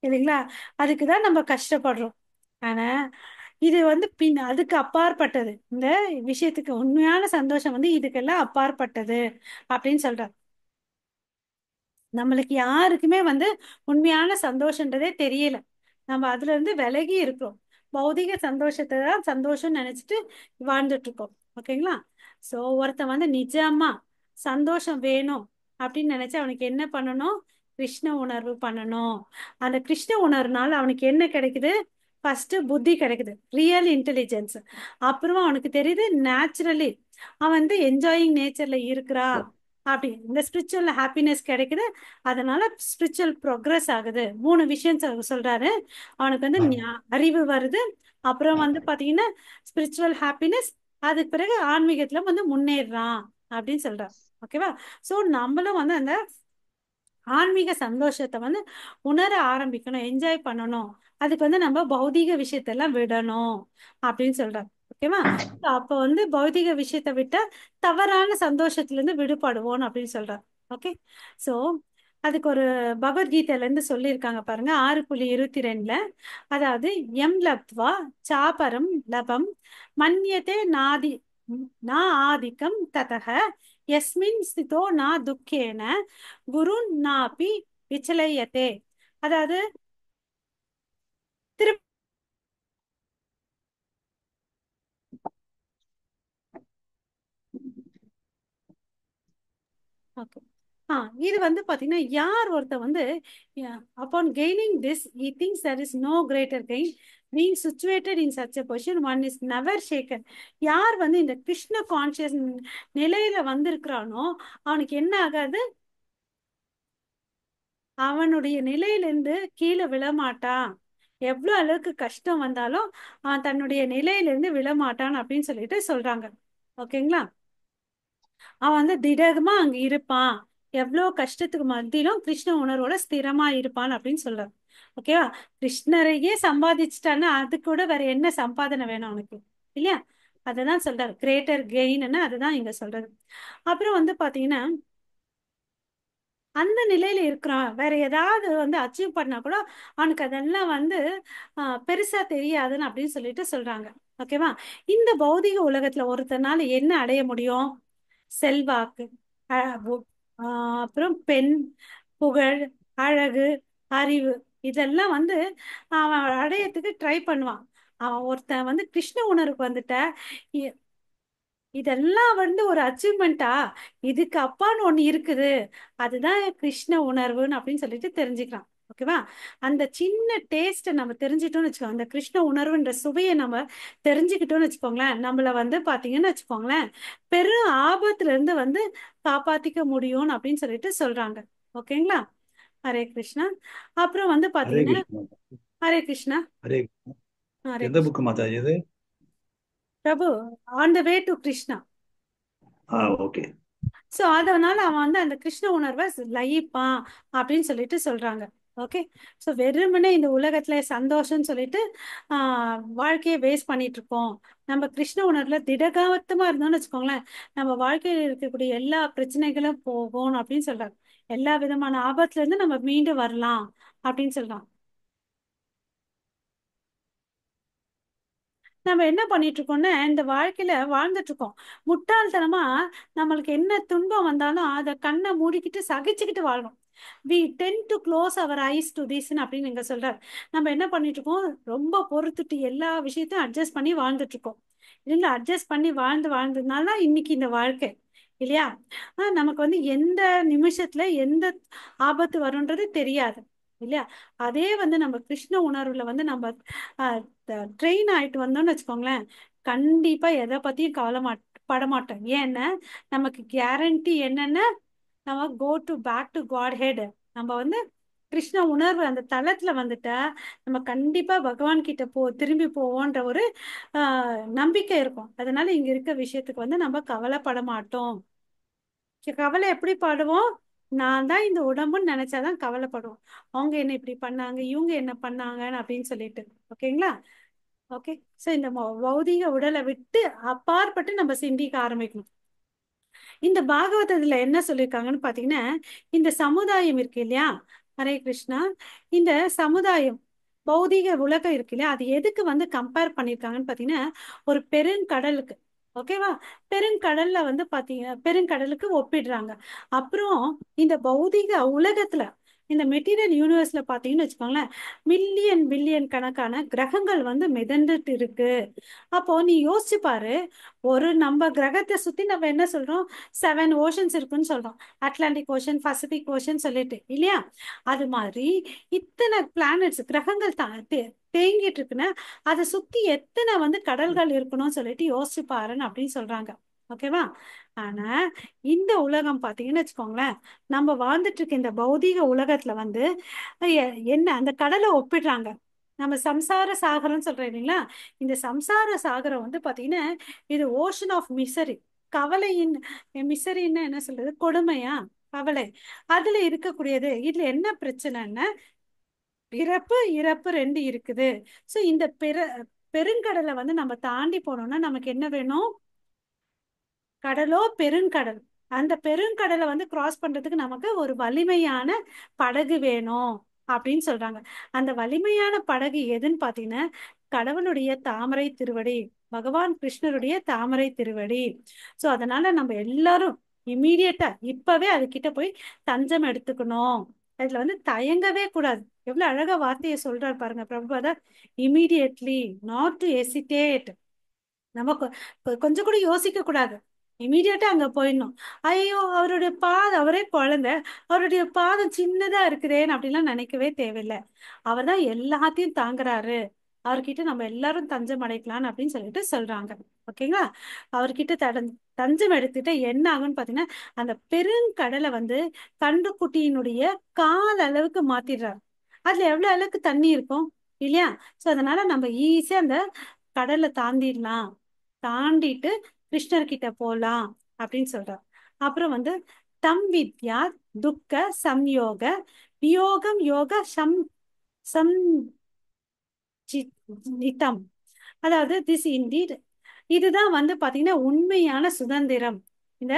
இல்லைங்களா? அதுக்குதான் நம்ம கஷ்டப்படுறோம். ஆனா இது வந்து அதுக்கு அப்பாற்பட்டது. இந்த விஷயத்துக்கு உண்மையான சந்தோஷம் வந்து இதுக்கெல்லாம் அப்பாற்பட்டது அப்படின்னு சொல்றார். நம்மளுக்கு யாருக்குமே வந்து உண்மையான சந்தோஷன்றதே தெரியல. நம்ம அதுல இருந்து விலகி இருக்கிறோம். பௌதிக சந்தோஷத்தை தான் சந்தோஷம் நினைச்சிட்டு வாழ்ந்துட்டு இருக்கோம். ஓகேங்களா? சோ ஒருத்தன் வந்து நிஜமா சந்தோஷம் வேணும் அப்படின்னு நினைச்சு அவனுக்கு என்ன பண்ணணும்? கிருஷ்ண உணர்வு பண்ணணும். அந்த கிருஷ்ண உணர்வுனால அவனுக்கு என்ன கிடைக்குது? ஃபர்ஸ்ட் புத்தி கிடைக்குது, ரியல் இன்டெலிஜென்ஸ். அப்புறமா அவனுக்கு தெரியுது நேச்சுரலி அவன் வந்து என்ஜாயிங் நேச்சர்ல இருக்கிறா. அப்படி இந்த ஸ்பிரிச்சுவல் ஹாப்பினஸ் கிடைக்குது. அதனால ஸ்பிரிச்சுவல் ப்ரோக்ரஸ் ஆகுது. மூணு விஷயம் சொல்றாரு. அவனுக்கு வந்து அறிவு வருது. அப்புறம் வந்து பாத்தீங்கன்னா ஸ்பிரிச்சுவல் ஹாப்பினஸ். அதுக்கு பிறகு ஆன்மீகத்துல வந்து முன்னேறான் அப்படின்னு சொல்றார். ஓகேவா? சோ நம்மளும் வந்து அந்த ஆன்மீக சந்தோஷத்தை வந்து உணர ஆரம்பிக்கணும், என்ஜாய் பண்ணணும். அதுக்கு வந்து நம்ம பௌதீக விஷயத்தெல்லாம் விடணும் அப்படின்னு சொல்றாரு. ஓகேவா? அப்ப வந்து பௌதீக விஷயத்தை விட்டா தவறான சந்தோஷத்துல இருந்து விடுபடுவோம் அப்படின்னு சொல்றாரு. ஓகே. சோ அதுக்கு ஒரு பகவத்கீதையில இருந்து சொல்லியிருக்காங்க பாருங்க, 6.22. அதாவது எம் லப்த்வா சாபரம் லபம் மன்யதே நாதி நா ஆதிக்கம் ததக எஸ்மின் ஸ்திதோ நா துக்கேன குருன் நாபி விச்சலையத்தே. அதாவது திரு ஓகே. ஆ இது வந்து பாத்தீங்கன்னா யார் ஒருத்தர் வந்து upon gaining this he thinks there is no greater gain being situated in such a position one is never shaken. யார் வந்து இந்த கிருஷ்ண கான்சியஸ் நிலையில வந்திருக்கிறானோ அவனுக்கு என்ன ஆகாது? அவனுடைய நிலையிலிருந்து கீழே விழமாட்டான். எவ்வளவு அளவுக்கு கஷ்டம் வந்தாலும் அவன் தன்னுடைய நிலையிலிருந்து விழமாட்டான் அப்படின்னு சொல்லிட்டு சொல்றாங்க. ஓகேங்களா? அவன் வந்து திடமா அங்க இருப்பான். எவ்வளவு கஷ்டத்துக்கு மத்தியிலும் கிருஷ்ண உணர்வோட ஸ்திரமா இருப்பான் அப்படின்னு சொல்றான். ஓகேவா? கிருஷ்ணரையே சம்பாதிச்சுட்டான்னா அது கூட வேற என்ன சம்பாதனை வேணும் அவனுக்கு? இல்லையா? அததான் சொல்றாரு, கிரேட்டர் கெயின்னு அதுதான் இங்க சொல்றது. அப்புறம் வந்து பாத்தீங்கன்னா அந்த நிலையில இருக்கிறான், வேற ஏதாவது வந்து அச்சீவ் பண்ணா கூட அவனுக்கு அதெல்லாம் வந்து பெருசா தெரியாதுன்னு அப்படின்னு சொல்லிட்டு சொல்றாங்க. ஓகேவா? இந்த பௌதிக உலகத்துல ஒருத்தனால என்ன அடைய முடியும்? செல்வாக்கு, அப்புறம் பெண், புகழ், அழகு, அறிவு, இதெல்லாம் வந்து அவன் அடையறதுக்கு ட்ரை பண்ணுவான். அவன் ஒருத்தன் வந்து கிருஷ்ண உணர்வுக்கு வந்துட்ட இதெல்லாம் வந்து ஒரு அச்சீவ்மெண்ட்டா? இதுக்கு அப்பான்னு ஒண்ணு இருக்குது, அதுதான் கிருஷ்ண உணர்வுன்னு அப்படின்னு சொல்லிட்டு தெரிஞ்சுக்கலாம். ஓகேவா? அந்த சின்ன டேஸ்ட்டை நம்ம தெரிஞ்சுட்டோம்னு வச்சுக்கோங்க, அந்த கிருஷ்ண உணர்வுன்ற சுவையை நம்ம தெரிஞ்சுக்கிட்டோம்னு வச்சுக்கோங்களேன், நம்மள வந்து பாத்தீங்கன்னு வச்சுக்கோங்களேன், பெரும் ஆபத்துல இருந்து வந்து காப்பாத்திக்க முடியும்னு அப்படின்னு சொல்லிட்டு சொல்றாங்க. ஓகேங்களா? ஹரே கிருஷ்ணா. அப்புறம் வந்து ஹரே பாத்தீங்கன்னா கிருஷ்ணா. ஹரே கிருஷ்ணா. ஹரே கிருஷ்ணா. ஹரே எந்த கிருஷ்ணா. புக்கு மாதாஜி இது? Prabhu, on the way to Krishna. Okay. So அதனால அவன் வந்து அந்த கிருஷ்ண உணர்வை லயிப்பான் அப்படின்னு சொல்லிட்டு சொல்றாங்க. ஓகே. சோ வெறுமனே இந்த உலகத்துல சந்தோஷம்னு சொல்லிட்டு வாழ்க்கையை வேஸ்ட் பண்ணிட்டு இருக்கோம். நம்ம கிருஷ்ண உணர்வுல திடகாத்தமா இருந்தோம்னு வச்சுக்கோங்களேன், நம்ம வாழ்க்கையில் இருக்கக்கூடிய எல்லா பிரச்சனைகளும் போகும் அப்படின்னு சொல்றாங்க. எல்லா விதமான ஆபத்துல இருந்து நம்ம மீண்டு வரலாம் அப்படின்னு சொல்றான். நம்ம என்ன பண்ணிட்டு இருக்கோம்னா இந்த வாழ்க்கையில வாழ்ந்துட்டு இருக்கோம். முட்டாள்தனமா நம்மளுக்கு என்ன துன்பம் வந்தாலும் அதை கண்ணை மூடிக்கிட்டு சகிச்சுக்கிட்டு வாழணும். we tend to close our eyes to this அப்படின்னு நீங்க சொல்றாரு. நம்ம என்ன பண்ணிட்டு இருக்கோம், ரொம்ப பொறுத்துட்டு எல்லா விஷயத்தையும் அட்ஜஸ்ட் பண்ணி வாழ்ந்துட்டு இருக்கோம். இல்ல அட்ஜஸ்ட் பண்ணி வாழ்ந்ததுனால இன்னைக்கு இந்த வாழ்க்கை இல்லையா. நமக்கு வந்து எந்த நிமிஷத்துல எந்த ஆபத்து வரும்ன்றது தெரியாது இல்லையா. அதே வந்து நம்ம கிருஷ்ண உணர்வுல வந்து நம்ம ட்ரெயின் ஆயிட்டு வந்தோம்னு வச்சுக்கோங்களேன், கண்டிப்பா எதை பத்தியும் பட மாட்டோம். ஏன்னா நமக்கு கேரண்டி என்னன்னா, நம்ம go to back to Godhead. நம்ம வந்து கிருஷ்ண உணர்வு அந்த தளத்துல வந்துட்டா நம்ம கண்டிப்பா பகவான் கிட்ட திரும்பி போவோன்ற ஒரு நம்பிக்கை இருக்கும். அதனால இங்க இருக்க விஷயத்துக்கு வந்து நம்ம கவலைப்பட மாட்டோம். கவலை எப்படி படுவோம், நான் தான் இந்த உடம்புன்னு நினைச்சாதான் கவலைப்படுவோம். அவங்க என்ன இப்படி பண்ணாங்க, இவங்க என்ன பண்ணாங்கன்னு அப்படின்னு சொல்லிட்டு. ஓகேங்களா. ஓகே. சோ இந்த பௌதீக உடலை விட்டு அப்பாற்பட்டு நம்ம சிந்திக்க ஆரம்பிக்கணும். இந்த பாகவதத்துல என்ன சொல்லியிருக்காங்கன்னு பாத்தீங்கன்னா, இந்த சமுதாயம் இருக்கு இல்லையா, ஹரே கிருஷ்ணா, இந்த சமுதாயம் பௌதீக உலகம் இருக்கு இல்லையா, அது எதுக்கு வந்து கம்பேர் பண்ணியிருக்காங்கன்னு பாத்தீங்கன்னா, ஒரு பெருங்கடலுக்கு. ஓகேவா. பெருங்கடல்ல வந்து பாத்தீங்க, பெருங்கடலுக்கு ஒப்பிடுறாங்க. அப்புறம் இந்த பௌதீக உலகத்துல இந்த மெட்டீரியல் யூனிவர்ஸ்ல பாத்தீங்கன்னு வச்சுக்கோங்களேன், மில்லியன் பில்லியன் கணக்கான கிரகங்கள் வந்து மிதந்துட்டு இருக்கு. அப்போ நீ யோசிச்சு பாரு, ஒரு நம்ம கிரகத்தை சுத்தி நம்ம என்ன சொல்றோம், 7 ஓஷன்ஸ் இருக்குன்னு சொல்றோம். அட்லாண்டிக் ஓஷன், பசிபிக் ஓஷன் சொல்லிட்டு இல்லையா. அது மாதிரி இத்தனை பிளானட்ஸ் கிரகங்கள் தேங்கிட்டு இருக்குன்னா அதை சுத்தி எத்தனை வந்து கடல்கள் இருக்கணும்னு சொல்லிட்டு யோசிச்சு பாருன்னு அப்படின்னு சொல்றாங்க. ஓகேவா. ஆனா இந்த உலகம் பாத்தீங்கன்னு வச்சுக்கோங்களேன், நம்ம வாழ்ந்துட்டு இருக்க இந்த பௌதீக உலகத்துல வந்து என்ன அந்த கடலை ஒப்பிடுறாங்க. நம்ம சம்சார சாகரம்னு சொல்றோம் இல்லைங்களா. இந்த சம்சார சாகரம் வந்து பாத்தீங்கன்னா இது ஓஷன் ஆஃப் மிசரி. கவலையின் மிசரின்னு என்ன சொல்றது, கொடுமையா கவலை. அதுல இருக்கக்கூடியது. இதுல என்ன பிரச்சனைன்னா, பிறப்பு இறப்பு ரெண்டு இருக்குது. சோ இந்த பெருங்கடலை வந்து நம்ம தாண்டி போனோம்னா நமக்கு என்ன வேணும், கடலோ பெருங்கடல். அந்த பெருங்கடலை வந்து கிராஸ் பண்றதுக்கு நமக்கு ஒரு வலிமையான படகு வேணும் அப்படின்னு சொல்றாங்க. அந்த வலிமையான படகு எதுன்னு பாத்தீங்கன்னா, கடவுளுடைய தாமரை திருவடி, பகவான் கிருஷ்ணருடைய தாமரை திருவடி. சோ அதனால நம்ம எல்லாரும் இம்மீடியட்டா இப்பவே அது கிட்ட போய் தஞ்சம் எடுத்துக்கணும். அதுல வந்து தயங்கவே கூடாது. எவ்வளவு அழகா வார்த்தையை சொல்றாரு பாருங்க Prabhupada. Immediately, not to hesitate. நம்ம கொஞ்சம் கூட யோசிக்க கூடாது. இமீடியட்டா அங்க போயிடணும். ஐயோ அவருடைய பாதம், அவரே குழந்தை, அவருடைய பாதம் சின்னதா இருக்குதேன்னு அப்படிலாம் நினைக்கவே தேவையில்லை. அவர் தான் எல்லாத்தையும் தாங்குறாரு. அவர்கிட்ட நம்ம எல்லாரும் தஞ்சம் அடைக்கலான்னு அப்படின்னு சொல்லிட்டு சொல்றாங்க. ஓகேங்களா. அவர்கிட்ட தஞ்சம் எடுத்துட்டு என்ன ஆகும்னு பாத்தீங்கன்னா, அந்த பெருங்கடலை வந்து கண்டுக்குட்டியினுடைய கால் அளவுக்கு மாத்திடுறாரு. அதுல எவ்வளவு அளவுக்கு தண்ணி இருக்கும் இல்லையா. சோ அதனால நம்ம ஈஸியா அந்த கடலை தாண்டிடலாம். தாண்டிட்டு கிருஷ்ணர் கிட்ட போலாம் அப்படின்னு சொல்றார். அப்புறம் வந்து தம் வித்யா துக்க சம்யோக வியோகம் யோக சம் நிதம். அதாவது திஸ் இண்டீட், இதுதான் வந்து பாத்தீங்கன்னா உண்மையான சுதந்திரம். இந்த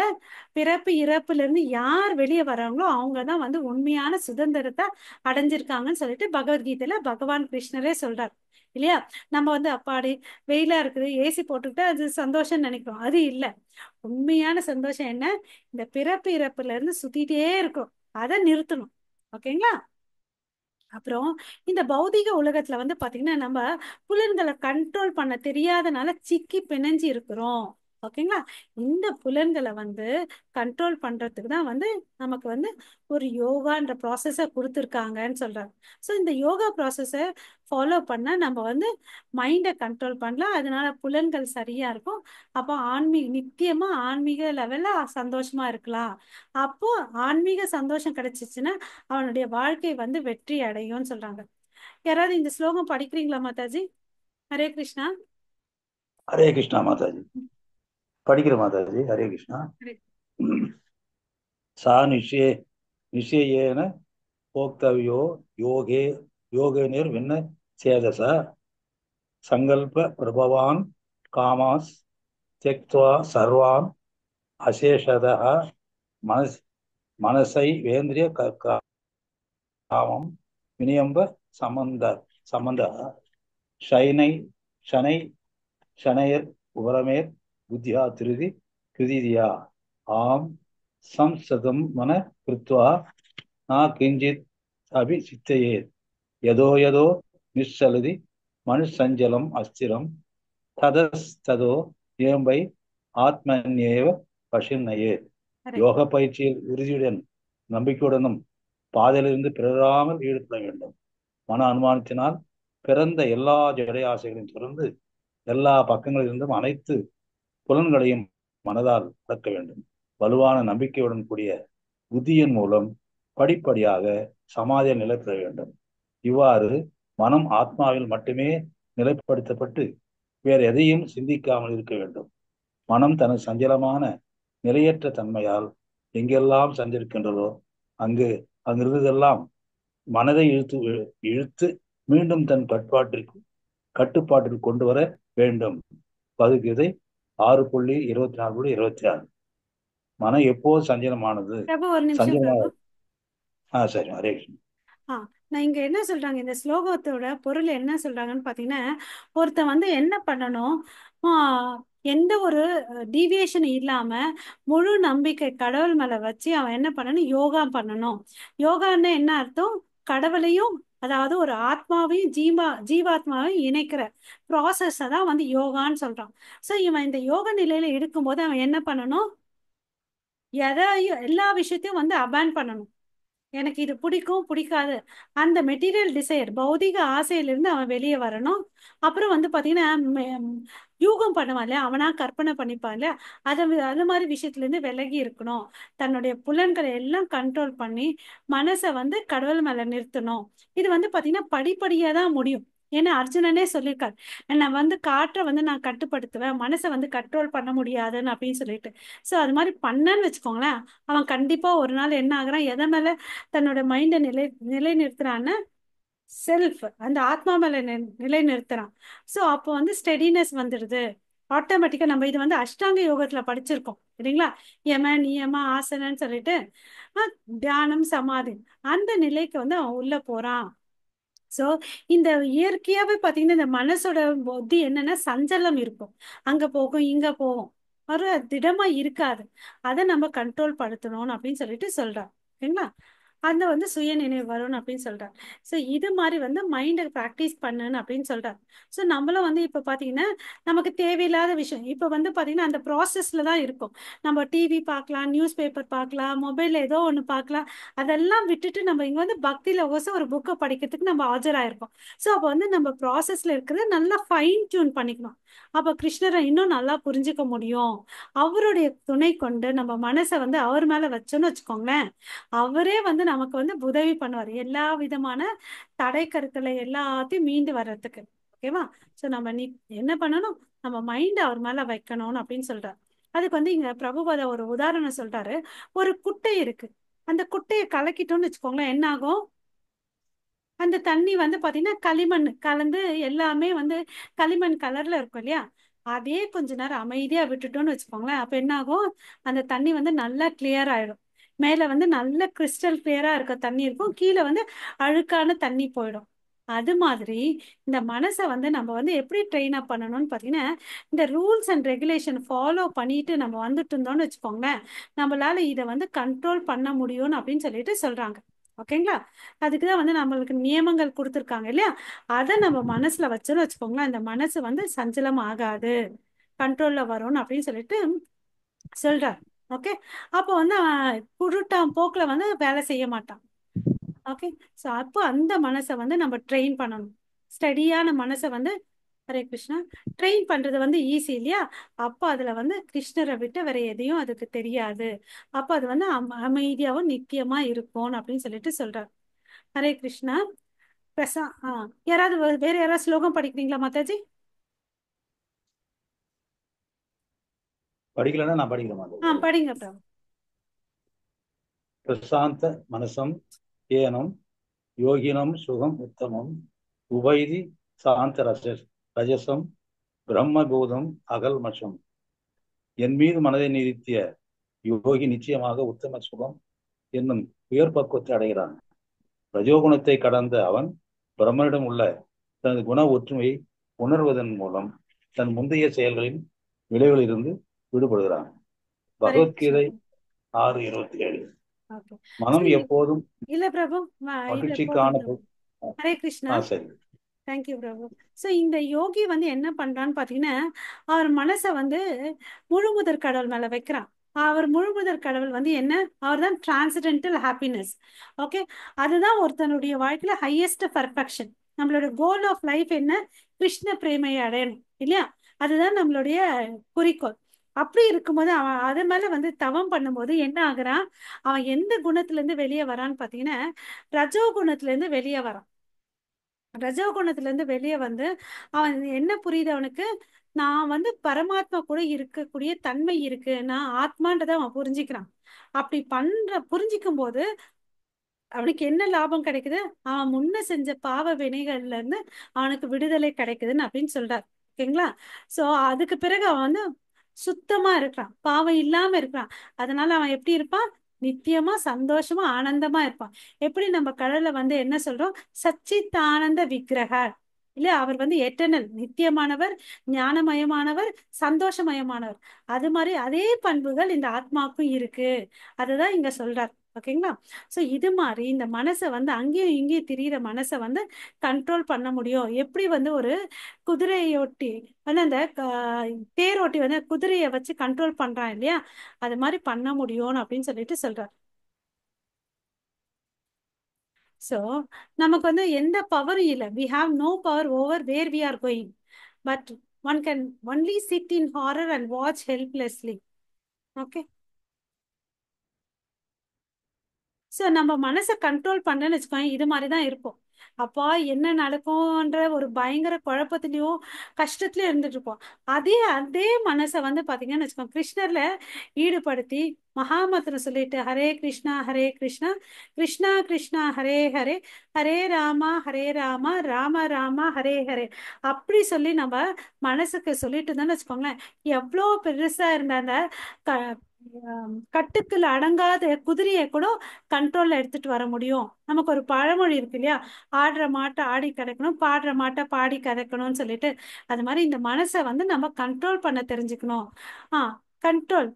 பிறப்பு இறப்புல இருந்து யார் வெளியே வராங்களோ அவங்கதான் வந்து உண்மையான சுதந்திரத்தை அடைஞ்சிருக்காங்கன்னு சொல்லிட்டு பகவத்கீதையில பகவான் கிருஷ்ணரே சொல்றார் இல்லையா. நம்ம வந்து அப்பாடி வெயிலா இருக்குது ஏசி போட்டுக்கிட்டு அது சந்தோஷம் நினைக்கிறோம். அது இல்ல. உண்மையான சந்தோஷம் என்ன, இந்த பிறப்பு இறப்புல இருந்து சுத்திட்டே இருக்கும், அதை நிறுத்தணும். ஓகேங்களா. அப்புறம் இந்த பௌதிக உலகத்துல வந்து பாத்தீங்கன்னா நம்ம புலன்களை கண்ட்ரோல் பண்ண தெரியாதனால சிக்கி பிணைஞ்சு இருக்கிறோம். ஓகேங்களா. இந்த புலன்களை வந்து கண்ட்ரோல் பண்றதுக்கு தான் வந்து நமக்கு வந்து ஒரு யோகான்ற ப்ராசஸ கொடுத்துருக்காங்கன்னு சொல்றாங்க. ஸோ இந்த யோகா ப்ராசஸை ஃபாலோ பண்ணா நம்ம வந்து மைண்டை கண்ட்ரோல் பண்ணலாம். அதனால புலன்கள் சரியா இருக்கும். அப்போ நித்தியமா ஆன்மீக லெவல்ல சந்தோஷமா இருக்கலாம். அப்போ ஆன்மீக சந்தோஷம் கிடைச்சிச்சுன்னா அவனுடைய வாழ்க்கை வந்து வெற்றி அடையும்னு சொல்றாங்க. யாராவது இந்த ஸ்லோகம் படிக்கிறீங்களா மாதாஜி? ஹரே கிருஷ்ணா. ஹரே கிருஷ்ணா மாதாஜி. படிக்கிற மாதாஜி. ஹரே கிருஷ்ணா. சா நிச்சயேன போக்தவ்யோ யோகே யோகேனிர் விண்ண சேதச சங்கல்ப பிரபவான் காமாஸ் त्यक्त्वा सर्वान् அசேஷதः மனசை வேந்திரிய காமம் விநியம்ப சம்பந்த சம்பந்த ஷனை शनैर् उपरमेर् बुद्ध्या திருதி கிருதிதியா ஆம் சம்சதம் மன கிருத்வா நா கிஞ்சித் அபி சித்தையேத் யதோ யதோ நிச்சலதி மனுசஞ்சலம் அஸ்திரம் ததஸ்ததோ ஏம்பை ஆத்மன்யேவ பசின்னயே. கரெக்ட். யோக பயிற்சியில் உறுதியுடன் நம்பிக்கையுடனும் பாதையிலிருந்து பிறராமல் ஈடுபட வேண்டும். மன அனுமானத்தினால் பிறந்த எல்லா ஜடை ஆசைகளையும் தொடர்ந்து எல்லா பக்கங்களிலிருந்தும் அனைத்து புலன்களையும் மனதால் அடக்க வேண்டும். வலுவான நம்பிக்கையுடன் கூடிய புத்தியின் மூலம் படிப்படியாக சமாதியில் நிலை பெற வேண்டும். இவ்வாறு மனம் ஆத்மாவில் மட்டுமே நிலைப்படுத்தப்பட்டு வேறு எதையும் சிந்திக்காமல் இருக்க வேண்டும். மனம் தனது சஞ்சலமான நிலையற்ற தன்மையால் எங்கெல்லாம் சஞ்சரிக்கின்றதோ அங்கிருந்ததெல்லாம் மனதை இழுத்து மீண்டும் தன் கட்டுப்பாட்டிற்கு கொண்டு வர வேண்டும். பகுதிகதை 6.24-26. மனம் எப்போது சஞ்சலமானது பிரபு ஒரு நிமிஷம் பிரபு. சரி, ஹரே கிருஷ்ணன். நான் இங்க என்ன சொல்றாங்க, இந்த ஸ்லோகத்தோட பொருள் என்ன சொல்றாங்கன்னு பாத்தீங்கன்னா, ஒருத்தன் வந்து என்ன பண்ணணும், எந்த ஒரு டீவியேஷன் இல்லாம முழு நம்பிக்கை கடவுள் மேல வச்சு அவன் என்ன பண்ணணும், யோகா பண்ணணும். யோகான்னு என்ன அர்த்தம், கடவுளையும் அதாவது ஒரு ஆத்மாவையும் ஜீவாத்மாவையும் இணைக்கிற ப்ராசஸ் தான் வந்து யோகான்னு சொல்றான். ஸோ இவன் இந்த யோக நிலையில இருக்கும்போது அவன் என்ன பண்ணணும், எல்லா விஷயத்தையும் வந்து அபான் பண்ணணும். எனக்கு இது பிடிக்கும் பிடிக்காது அந்த மெட்டீரியல் டிசைர் பௌதிக ஆசையிலிருந்து அவன் வெளியே வரணும். அப்புறம் வந்து பார்த்தீங்கன்னா யூகம் பண்ணுவான் இல்லையா, அவனா கற்பனை பண்ணிப்பான் இல்லையா, அது மாதிரி விஷயத்துல இருந்து விலகி இருக்கணும். தன்னுடைய புலன்களை எல்லாம் கண்ட்ரோல் பண்ணி மனசை வந்து கடவுள் மேல நிறுத்தணும். இது வந்து பார்த்தீங்கன்னா படிப்படியாக தான் முடியும். ஏன்னா அர்ஜுனனே சொல்லியிருக்காரு, நான் வந்து காற்றை வந்து நான் கட்டுப்படுத்துவேன், மனசை வந்து கண்ட்ரோல் பண்ண முடியாதுன்னு அப்படின்னு சொல்லிட்டு. ஸோ அது மாதிரி பண்ணன்னு வச்சுக்கோங்களேன், அவன் கண்டிப்பா ஒரு நாள் என்ன ஆகுறான், எதை மேல தன்னோட மைண்டை நிலை நிறுத்துறான்னு, செல்ஃப் அந்த ஆத்மா மேல நிலை நிறுத்துறான். ஸோ அப்போ வந்து ஸ்டெடினஸ் வந்துடுது ஆட்டோமேட்டிக்கா. நம்ம இது வந்து அஷ்டாங்க யோகத்துல படிச்சிருக்கோம் இல்லைங்களா, யம நியம ஆசனன்னு சொல்லிட்டு தியானம் சமாதி அந்த நிலைக்கு வந்து அவன் உள்ள போறான். ஸோ இந்த இயற்கையாவே பார்த்தீங்கன்னா இந்த மனசோட புத்தி என்னன்னா சஞ்சலம் இருக்கும், அங்க போகும் இங்க போகும், ஒரு திடமா இருக்காது. அதை நம்ம கண்ட்ரோல் படுத்தணும் அப்படின்னு சொல்லிட்டு சொல்றான் சரிங்களா. அந்த வந்து சுய நினைவு வரும்னு அப்படின்னு சொல்றாரு. ஸோ இது மாதிரி வந்து மைண்டை ப்ராக்டிஸ் பண்ணுன்னு அப்படின்னு சொல்றாரு. ஸோ நம்மளும் வந்து இப்போ பார்த்தீங்கன்னா நமக்கு தேவையில்லாத விஷயம் இப்போ வந்து பார்த்தீங்கன்னா அந்த ப்ராசஸ்ல தான் இருக்கும். நம்ம டிவி பார்க்கலாம், நியூஸ் பேப்பர் பார்க்கலாம், மொபைலில் ஏதோ ஒன்று பார்க்கலாம், அதெல்லாம் விட்டுட்டு நம்ம இங்கே வந்து பக்தியில் ஒசம் ஒரு புக்கை படிக்கிறதுக்கு நம்ம ஆஜராயிருக்கோம். ஸோ அப்போ வந்து நம்ம ப்ராசஸ்ல இருக்கிறத நல்லா ஃபைன் டியூன் பண்ணிக்கணும். அப்போ கிருஷ்ணரை இன்னும் நல்லா புரிஞ்சுக்க முடியும். அவருடைய துணை கொண்டு நம்ம மனசை வந்து அவர் மேலே வச்சோன்னு வச்சுக்கோங்களேன், அவரே வந்து நமக்கு வந்து உதவி பண்ணுவார் எல்லா விதமான தடை கருக்களை எல்லாத்தையும் மீண்டு வர்றதுக்கு. ஓகேவா. ஸோ நம்ம என்ன பண்ணணும், நம்ம மைண்ட் அவர் மேல வைக்கணும்னு அப்படின்னு சொல்றாரு. அதுக்கு வந்து இங்க பிரபுபாத ஒரு உதாரணம் சொல்றாரு. ஒரு குட்டை இருக்கு, அந்த குட்டையை கலக்கிட்டோம்னு வச்சுக்கோங்களேன், என்ன ஆகும், அந்த தண்ணி வந்து பாத்தீங்கன்னா களிமண் கலந்து எல்லாமே வந்து களிமண் கலர்ல இருக்கும் இல்லையா, அதே கொஞ்ச நேரம் அமைதியா விட்டுட்டோம்னு வச்சுக்கோங்களேன், அப்ப என்ன ஆகும், அந்த தண்ணி வந்து நல்லா கிளியர் ஆயிடும். மேல வந்து நல்ல கிறிஸ்டல் கிளியரா இருக்க தண்ணி இருக்கும், கீழே வந்து அழுக்கான தண்ணி போயிடும். அது மாதிரி இந்த மனசை வந்து நம்ம வந்து எப்படி ட்ரெயின் அப் பண்ணணும்னு பார்த்தீங்கன்னா, இந்த ரூல்ஸ் அண்ட் ரெகுலேஷன் ஃபாலோ பண்ணிட்டு நம்ம வந்துட்டு இருந்தோம்னு வச்சுக்கோங்களேன், நம்மளால இதை வந்து கண்ட்ரோல் பண்ண முடியும்னு அப்படின்னு சொல்லிட்டு சொல்றாங்க. ஓகேங்களா. அதுக்குதான் வந்து நம்மளுக்கு நியமங்கள் கொடுத்துருக்காங்க இல்லையா, அதை நம்ம மனசுல வச்சோன்னு வச்சுக்கோங்களேன், அந்த மனசு வந்து சஞ்சலம் ஆகாது, கண்ட்ரோல்ல வரும்னு அப்படின்னு சொல்லிட்டு சொல்றார். ஓகே. அப்போ வந்து குருட்டாம் போக்குல வந்து வேலை செய்ய மாட்டான். ஓகே. ஸோ அப்போ அந்த மனசை வந்து நம்ம ட்ரெயின் பண்ணணும். ஸ்டடியான மனசை வந்து, ஹரே கிருஷ்ணா, ட்ரெயின் பண்றது வந்து ஈஸி இல்லையா. அப்போ அதுல வந்து கிருஷ்ணரை விட்டு வேற எதையும் அதுக்கு தெரியாது. அப்போ அது வந்து அமைதியாவும் நித்தியமா இருக்கும் அப்படின்னு சொல்லிட்டு சொல்றாரு. ஹரே கிருஷ்ணா. பிரசா யாராவது வேற யாராவது ஸ்லோகம் படிக்கிறீங்களா மாதாஜி? படிக்கலன்னா நான் படிக்கிறேன் மாதாஜி. படிங்க பிரபு. பிரசாந்த மனசம் ஏனம் யோகினம் சுகம் உத்தமம் உபைதி சாந்த ரஜசம் பிரம்மபூதம் அகல்மஷம். என் மீது மனதை நிறுத்திய யோகி நிச்சயமாக உத்தம சுகம் என்னும் உயர் பக்குவத்தை அடைகிறான். ரஜோகுணத்தை கடந்த அவன் பிரம்மனிடம் உள்ள தனது குண ஒற்றுமையை உணர்வதன் மூலம் தன் முந்தைய செயல்களின் விளைவில் இருந்து விடுபடுகிறான். ஹரே கிருஷ்ணா பகவத்கீதை பிரபு. 6:27. ஓகே. ஸோ மனம் எப்போதும் இல்ல பிரபு, இல்ல மகிழ்ச்சிக்கான போதும் பிரபு. ஹரே கிருஷ்ணா. சரி. தேங்க்யூ பிரபு. ஸோ இந்த யோகி வந்து என்ன பண்றான்னு பார்த்தீங்கன்னா, அவர் மனசை வந்து முழுமுதற் கடவுள் மேல வைக்கிறான். அவர் முழுமுதற் கடவுள் வந்து என்ன? அவர் தான் டிரான்சடென்டல் ஹாப்பினஸ். ஓகே, அதுதான் ஒருத்தனுடைய வாழ்க்கையில ஹையஸ்ட் பர்ஃபெக்ஷன். நம்மளோட கோல் ஆஃப் லைஃப் என்ன? கிருஷ்ண பிரேமையை அடையணும் இல்லையா? அதுதான் நம்மளுடைய குறிக்கோள். அப்படி இருக்கும்போது அவன் அது மேல வந்து தவம் பண்ணும்போது என்ன ஆகுறான்? அவன் எந்த குணத்துல இருந்து வெளியே வரான்னு பார்த்தீங்கன்னா, ரஜோ குணத்துல இருந்து வெளியே வரான். ரஜோகுணத்துல இருந்து வெளியே வந்து அவன் என்ன புரியுது அவனுக்கு? நான் வந்து பரமாத்மா கூட இருக்கக்கூடிய தன்மை இருக்கு, நான் ஆத்மான்றதை அவன் புரிஞ்சுக்கிறான். அப்படி புரிஞ்சிக்கும் போது அவனுக்கு என்ன லாபம் கிடைக்குது? அவன் முன்ன செஞ்ச பாவ வினைகள்ல இருந்து அவனுக்கு விடுதலை கிடைக்குதுன்னு அப்படின்னு சொல்றார். ஓகேங்களா? சோ அதுக்கு பிறகு அவன் வந்து சுத்தமா இருக்கிறான், பாவம் இல்லாம இருக்கிறான். அதனால அவன் எப்படி இருப்பான்? நித்தியமா சந்தோஷமா ஆனந்தமா இருப்பான். எப்படி நம்ம கடல்ல வந்து என்ன சொல்றோம்? சச்சித் ஆனந்த விக்கிரக இல்ல, அவர் வந்து எட்டர்னல், நித்தியமானவர், ஞானமயமானவர், சந்தோஷமயமானவர். அது மாதிரி அதே பண்புகள் இந்த ஆத்மாவுக்கும் இருக்கு. அதுதான் இங்க சொல்றார். ஓகேங்களா? ஸோ இது மாதிரி இந்த மனசை வந்து அங்கேயும் இங்கேயும் திரியிற மனசை வந்து கண்ட்ரோல் பண்ண முடியும். எப்படி வந்து ஒரு குதிரையோட்டி வந்து அந்த தேரோட்டி வந்து குதிரையை வச்சு கண்ட்ரோல் பண்றான் இல்லையா? அது மாதிரி பண்ண முடியும் அப்படின்னு சொல்லிட்டு சொல்றார். ஸோ நமக்கு வந்து எந்த பவரும் இல்லை. We have no power over where we are going. But one can only sit in horror and watch helplessly. Okay. So நம்ம மனசை கண்ட்ரோல் பண்ணேன்னு வச்சுக்கோங்க, இது மாதிரி தான் இருப்போம். அப்பா என்ன நடக்கும்ன்ற ஒரு பயங்கர குழப்பத்திலையும் கஷ்டத்துலயும் இருந்துட்டு இருப்போம். அதே அதே மனசை வந்து பாத்தீங்கன்னு வச்சுக்கோங்க, கிருஷ்ணர்ல ஈடுபடுத்தி மகாமந்திரம் சொல்லிட்டு ஹரே கிருஷ்ணா ஹரே கிருஷ்ணா கிருஷ்ணா கிருஷ்ணா ஹரே ஹரே ஹரே ராமா ஹரே ராமா ராம ராமா ஹரே ஹரே அப்படி சொல்லி நம்ம மனசுக்கு சொல்லிட்டு இருந்தோம்னு வச்சுக்கோங்களேன், எவ்வளோ பெருசா இருந்த அந்த கட்டுக்குள்ள அடங்காத குதிரையை கூட கண்ட்ரோல்ல எடுத்துட்டு வர முடியும். நமக்கு ஒரு பழமொழி இருக்கு இல்லையா? ஆடுற மாட்டை ஆடி கதைக்கணும், பாடுற மாட்டை பாடி கதைக்கணும்னு சொல்லிட்டு, அது மாதிரி இந்த மனசை வந்து நம்ம கண்ட்ரோல் பண்ண தெரிஞ்சுக்கணும். கண்ட்ரோல்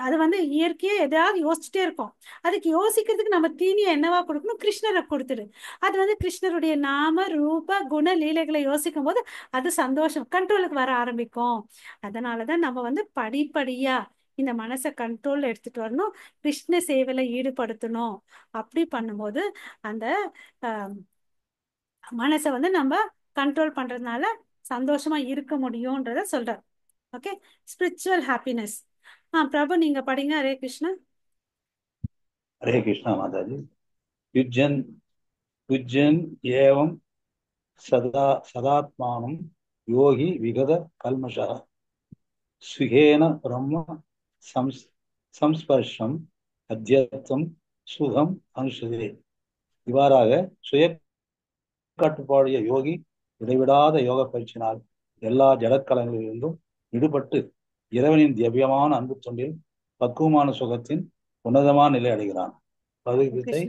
அது வந்து இயற்கையா எதாவது யோசிச்சுட்டே இருக்கும். அதுக்கு யோசிக்கிறதுக்கு நம்ம தீனியை என்னவா கொடுக்கணும்? கிருஷ்ணரை கொடுத்துடு. அது வந்து கிருஷ்ணருடைய நாம ரூப குண லீலைகளை யோசிக்கும் போது அது சந்தோஷம் கண்ட்ரோலுக்கு வர ஆரம்பிக்கும். அதனாலதான் நம்ம வந்து படிப்படியா இந்த மனசை கண்ட்ரோல்ல எடுத்துட்டு வரணும், கிருஷ்ண சேவையில ஈடுபடுத்தணும். அப்படி பண்ணும்போது அந்த மனசை வந்து நம்ம கண்ட்ரோல் பண்றதுனால சந்தோஷமா இருக்க முடியும்ன்றத சொல்றார். Okay, spiritual happiness. பிரபு நீங்க படிங்க. ஹரே கிருஷ்ணா. हरे कृष्णा माताजी. युज्यन युज्यन एवं सदात्मानं योगी विगत कल्मषः सुखेन ब्रह्म संस्पर्शम अध्यत्वம் சுகம் அனுஷதே. இவ்வாறாக சுய கட்டுப்பாடைய யோகி இடைவிடாத யோக பயிற்சியினால் எல்லா ஜடக்கலங்களிலிருந்தும் விடுபட்டு இறைவனின் திவ்யமான அன்பு தொண்டில் பக்குவமான சுகத்தின் உன்னதமான நிலை அடைகிறான். பகவத்கீதை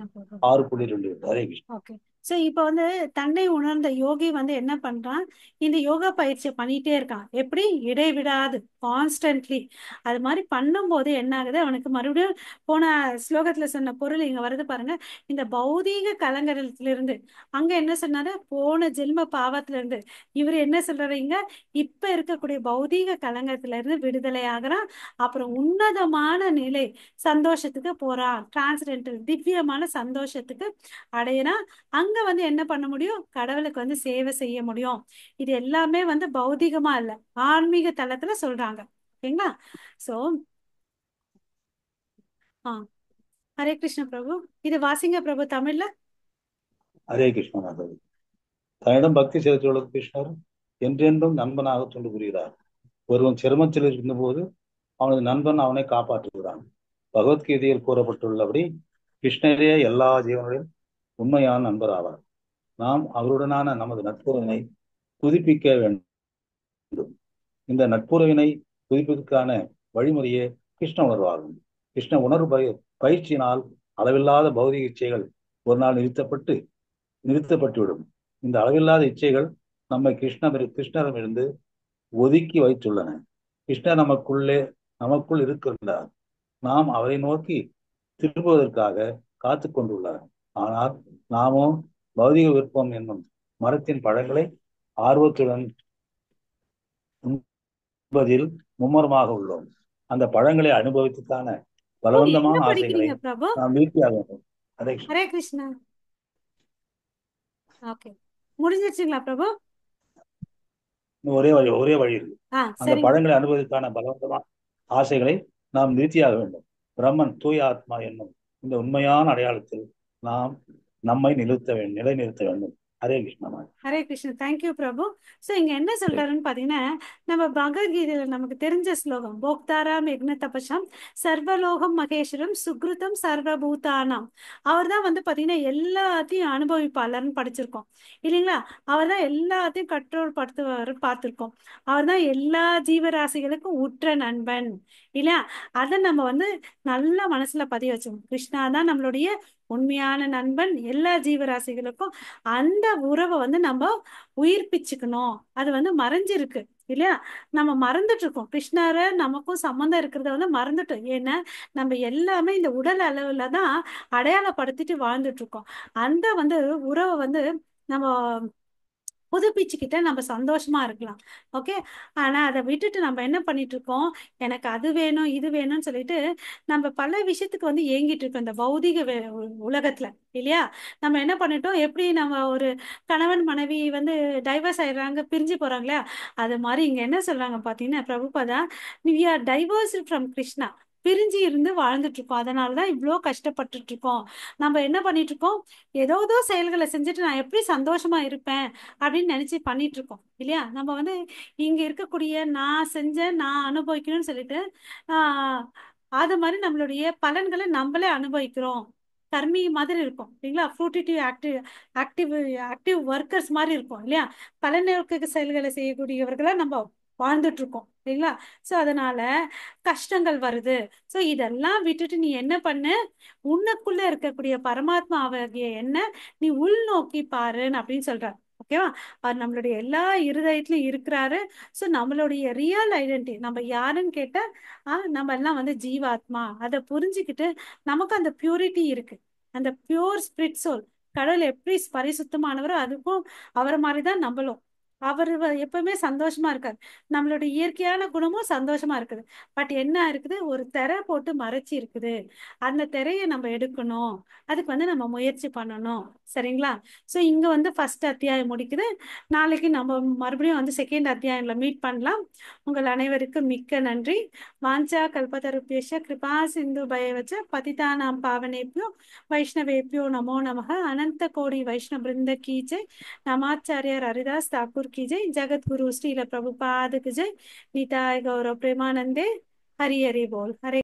6:2. ஹரே கிருஷ்ணா. ஓகே. ஸோ இப்போ வந்து தன்னை உணர்ந்த யோகி வந்து என்ன பண்றான்? இந்த யோகா பயிற்சியை பண்ணிட்டே இருக்கான். எப்படி? இடைவிடாது, கான்ஸ்டன்ட்லி. அது மாதிரி பண்ணும்போது என்ன ஆகுது? அவனுக்கு மறுபடியும் போன ஸ்லோகத்துல சொன்ன பொருள் இங்க வருது பாருங்க. இந்த பௌதீக கலங்கரத்திலிருந்து அங்க என்ன சொன்னாரு? போன ஜென்ம பாவத்துல இருந்து இவர் என்ன சொல்றாரு இங்க? இப்ப இருக்கக்கூடிய பௌதீக கலங்கத்துல இருந்து விடுதலை ஆகுறான். அப்புறம் உன்னதமான நிலை சந்தோஷத்துக்கு போறான். டிரான்ஸ்டென்டல் திவ்யமான சந்தோஷத்துக்கு அடையிறான். அங்க வந்து என்ன பண்ண முடியும்? கடவுளுக்கு வந்து சேவை செய்ய முடியும். இது எல்லாமே வந்து பௌதிகமா இல்ல, ஆன்மீக தளத்துல சொல்றாங்க. ஓகேங்களா? சோ ஹரே கிருஷ்ண பிரபு. இது வாசிங்க பிரபு தமிழ்ல. ஹரே கிருஷ்ணா மாதாஜி. தன்னிடம் பக்தி செலுத்தியுள்ள கிருஷ்ணர் என்றென்றும் நண்பனாக தொண்டு புரிகிறார். ஒருவன் சிரமத்தில் இருந்தபோது அவனது நண்பன் அவனை காப்பாற்றுகிறான். பகவத்கீதையில் கூறப்பட்டுள்ளபடி கிருஷ்ணரே எல்லா ஜீவனுடைய உண்மையான நண்பர் ஆவார். நாம் அவருடனான நமது நட்புறவினை புதுப்பிக்க வேண்டும். இந்த நட்புறவினை புதுப்பிற்கான வழிமுறையே கிருஷ்ண உணர்வாகும். கிருஷ்ண உணர்வு பயிற்சியினால் அளவில்லாத பௌதிக இச்சைகள் ஒரு நாள் நிறுத்தப்பட்டுவிடும். இந்த அளவில்லாத இச்சைகள் நம்மை கிருஷ்ணரிடமிருந்து ஒதுக்கி வைத்துள்ளன. கிருஷ்ணர் நமக்குள் இருக்கின்றார். நாம் அவரை நோக்கி திரும்புவதற்காக காத்து கொண்டுள்ளார். ஆனால் நாமோ பௌதிக விருப்பம் என்னும் மரத்தின் பழங்களை ஆர்வத்துடன் உண்பதில் மும்முரமாக உள்ளோம். அந்த பழங்களை அனுபவித்துக்கான என்ன பலவந்தமான ஆசைகளை படிக்கிறீங்க பிரபு? நாம் நீக்கியாக வேண்டும். ஹரே கிருஷ்ணா. ஹரே கிருஷ்ணா. ஓகே, முடிஞ்சிருச்சுங்களா பிரபு? இன்னும் ஒரே வழி இருக்கு. அந்த சரிங்க. பழங்களை அனுபவிக்கான பலவந்தமான ஆசைகளை நாம் நிறுத்தியாக வேண்டும். பிரம்மன் தூய ஆத்மா என்னும் இந்த உண்மையான அடையாளத்தில் நாம் நம்மை நிலைநிறுத்த வேண்டும். ஹரே கிருஷ்ணா. ஹரே கிருஷ்ணா. தேங்க்யூ பிரபு. ஸோ இங்க என்ன சொல்றாருன்னு பாத்தீங்கன்னா, நம்ம பகவத்கீதையில நமக்கு தெரிஞ்ச ஸ்லோகம், போக்தாராம் யக்ன தபசாம் சர்வலோகம் மகேஸ்வரம் சுக்ருதம் சர்வபூதானாம். அவர் தான் வந்து பாத்தீங்கன்னா எல்லாத்தையும் அனுபவிப்பாளர்னு படிச்சிருக்கோம் இல்லைங்களா? அவர் தான் எல்லாத்தையும் கண்ட்ரோல் படுத்துவார் பார்த்திருக்கோம். அவர் தான் எல்லா ஜீவராசிகளுக்கும் உற்ற நண்பன் இல்லையா? அதை நம்ம வந்து நல்லா மனசுல பதிய வச்சோம். கிருஷ்ணா தான் நம்மளுடைய உண்மையான நண்பன். எல்லா ஜீவராசிகளுக்கும் அந்த உறவை வந்து நம்ம உயிர்ப்பிச்சுக்கணும். அது வந்து மறைஞ்சிருக்கு இல்லையா? நம்ம மறந்துட்டு இருக்கோம். கிருஷ்ணரை நமக்கும் சம்மந்தம் இருக்கிறத வந்து மறந்துட்டோம். ஏன்னா நம்ம எல்லாமே இந்த உடல் அளவுல தான் அடையாளப்படுத்திட்டு வாழ்ந்துட்டு இருக்கோம். அந்த வந்து உறவை வந்து நம்ம புதுப்பிச்சுக்கிட்ட நம்ம சந்தோஷமா இருக்கலாம். ஓகே, ஆனா அதை விட்டுட்டு நம்ம என்ன பண்ணிட்டு இருக்கோம், எனக்கு அது வேணும் இது வேணும்னு சொல்லிட்டு நம்ம பல விஷயத்துக்கு வந்து ஏங்கிட்டு இருக்கோம் இந்த பௌதிக உலகத்துல இல்லையா? நம்ம என்ன பண்ணிட்டோம், எப்படி நம்ம ஒரு கணவன் மனைவி வந்து டைவர்ஸ் ஆயிடுறாங்க, பிரிஞ்சு போறாங்க இல்லையா? அது மாதிரி இங்க என்ன சொல்றாங்க பாத்தீங்கன்னா Prabhupada, we are divorced from Krishna. பிரிஞ்சு இருந்து வாழ்ந்துட்டு இருக்கோம். அதனாலதான் இவ்வளோ கஷ்டப்பட்டுட்டு இருக்கோம். நம்ம என்ன பண்ணிட்டு இருக்கோம், ஏதோ செயல்களை செஞ்சுட்டு நான் எப்படி சந்தோஷமா இருப்பேன் அப்படின்னு நினைச்சு பண்ணிட்டு இருக்கோம் இல்லையா? நம்ம வந்து இங்க இருக்கக்கூடிய நான் செஞ்சேன் நான் அனுபவிக்கணும்னு சொல்லிட்டு அது மாதிரி நம்மளுடைய பலன்களை நம்மளே அனுபவிக்கிறோம். கர்மி மாதிரி இருக்கும் இல்லைங்களா? Fruitive active active active workers மாதிரி இருக்கும் இல்லையா? பலநோக்கு செயல்களை செய்யக்கூடியவர்களா நம்ம வாழ்ந்துட்டு இருக்கோம் இல்லைங்களா? ஸோ அதனால கஷ்டங்கள் வருது. ஸோ இதெல்லாம் விட்டுட்டு நீ என்ன பண்ணு, உன்னுக்குள்ள இருக்கக்கூடிய பரமாத்மா ஆகிய என்ன நீ உள்நோக்கி பாருன்னு அப்படின்னு சொல்றாரு. ஓகேவா? அவர் நம்மளுடைய எல்லா இருதயத்திலும் இருக்கிறாரு. ஸோ நம்மளுடைய ரியல் ஐடென்டிட்டி நம்ம யாருன்னு கேட்டா நம்ம எல்லாம் வந்து ஜீவாத்மா. அதை புரிஞ்சுக்கிட்டு நமக்கு அந்த பியூரிட்டி இருக்கு, அந்த பியூர் ஸ்பிரிட் சோல். கடவுள் எப்படி பரிசுத்தமானவரோ அதுக்கும் அவரை மாதிரிதான் நம்மளும். அவர் எப்பவுமே சந்தோஷமா இருக்காரு. நம்மளுடைய இயற்கையான குணமும் சந்தோஷமா இருக்குது. பட் என்ன இருக்குது, ஒரு திரை போட்டு மறைச்சி இருக்குது. அந்த திரையை நம்ம எடுக்கணும். அதுக்கு வந்து நம்ம முயற்சி பண்ணணும். சரிங்களா? ஸோ இங்க வந்து ஃபர்ஸ்ட் அத்தியாயம் முடிக்குது. நாளைக்கு நம்ம மறுபடியும் வந்து செகண்ட் அத்தியாயம்ல மீட் பண்ணலாம். உங்கள் அனைவருக்கும் மிக்க நன்றி. வாஞ்சா கல்பதருப்பேஷ கிருபா சிந்து பயவச்ச பதிதானாம் பாவனேபியோ வைஷ்ணவேபியோ நமோ நமः. अनंत कोटि वैष्णव वृंद की जय. नमाचार्य हरिदास ठाकुर की जय. जगत गुरु श्रील प्रभुपाद की जय. निताय गौरव प्रेमानंदे. हरि हरि बोल. हरे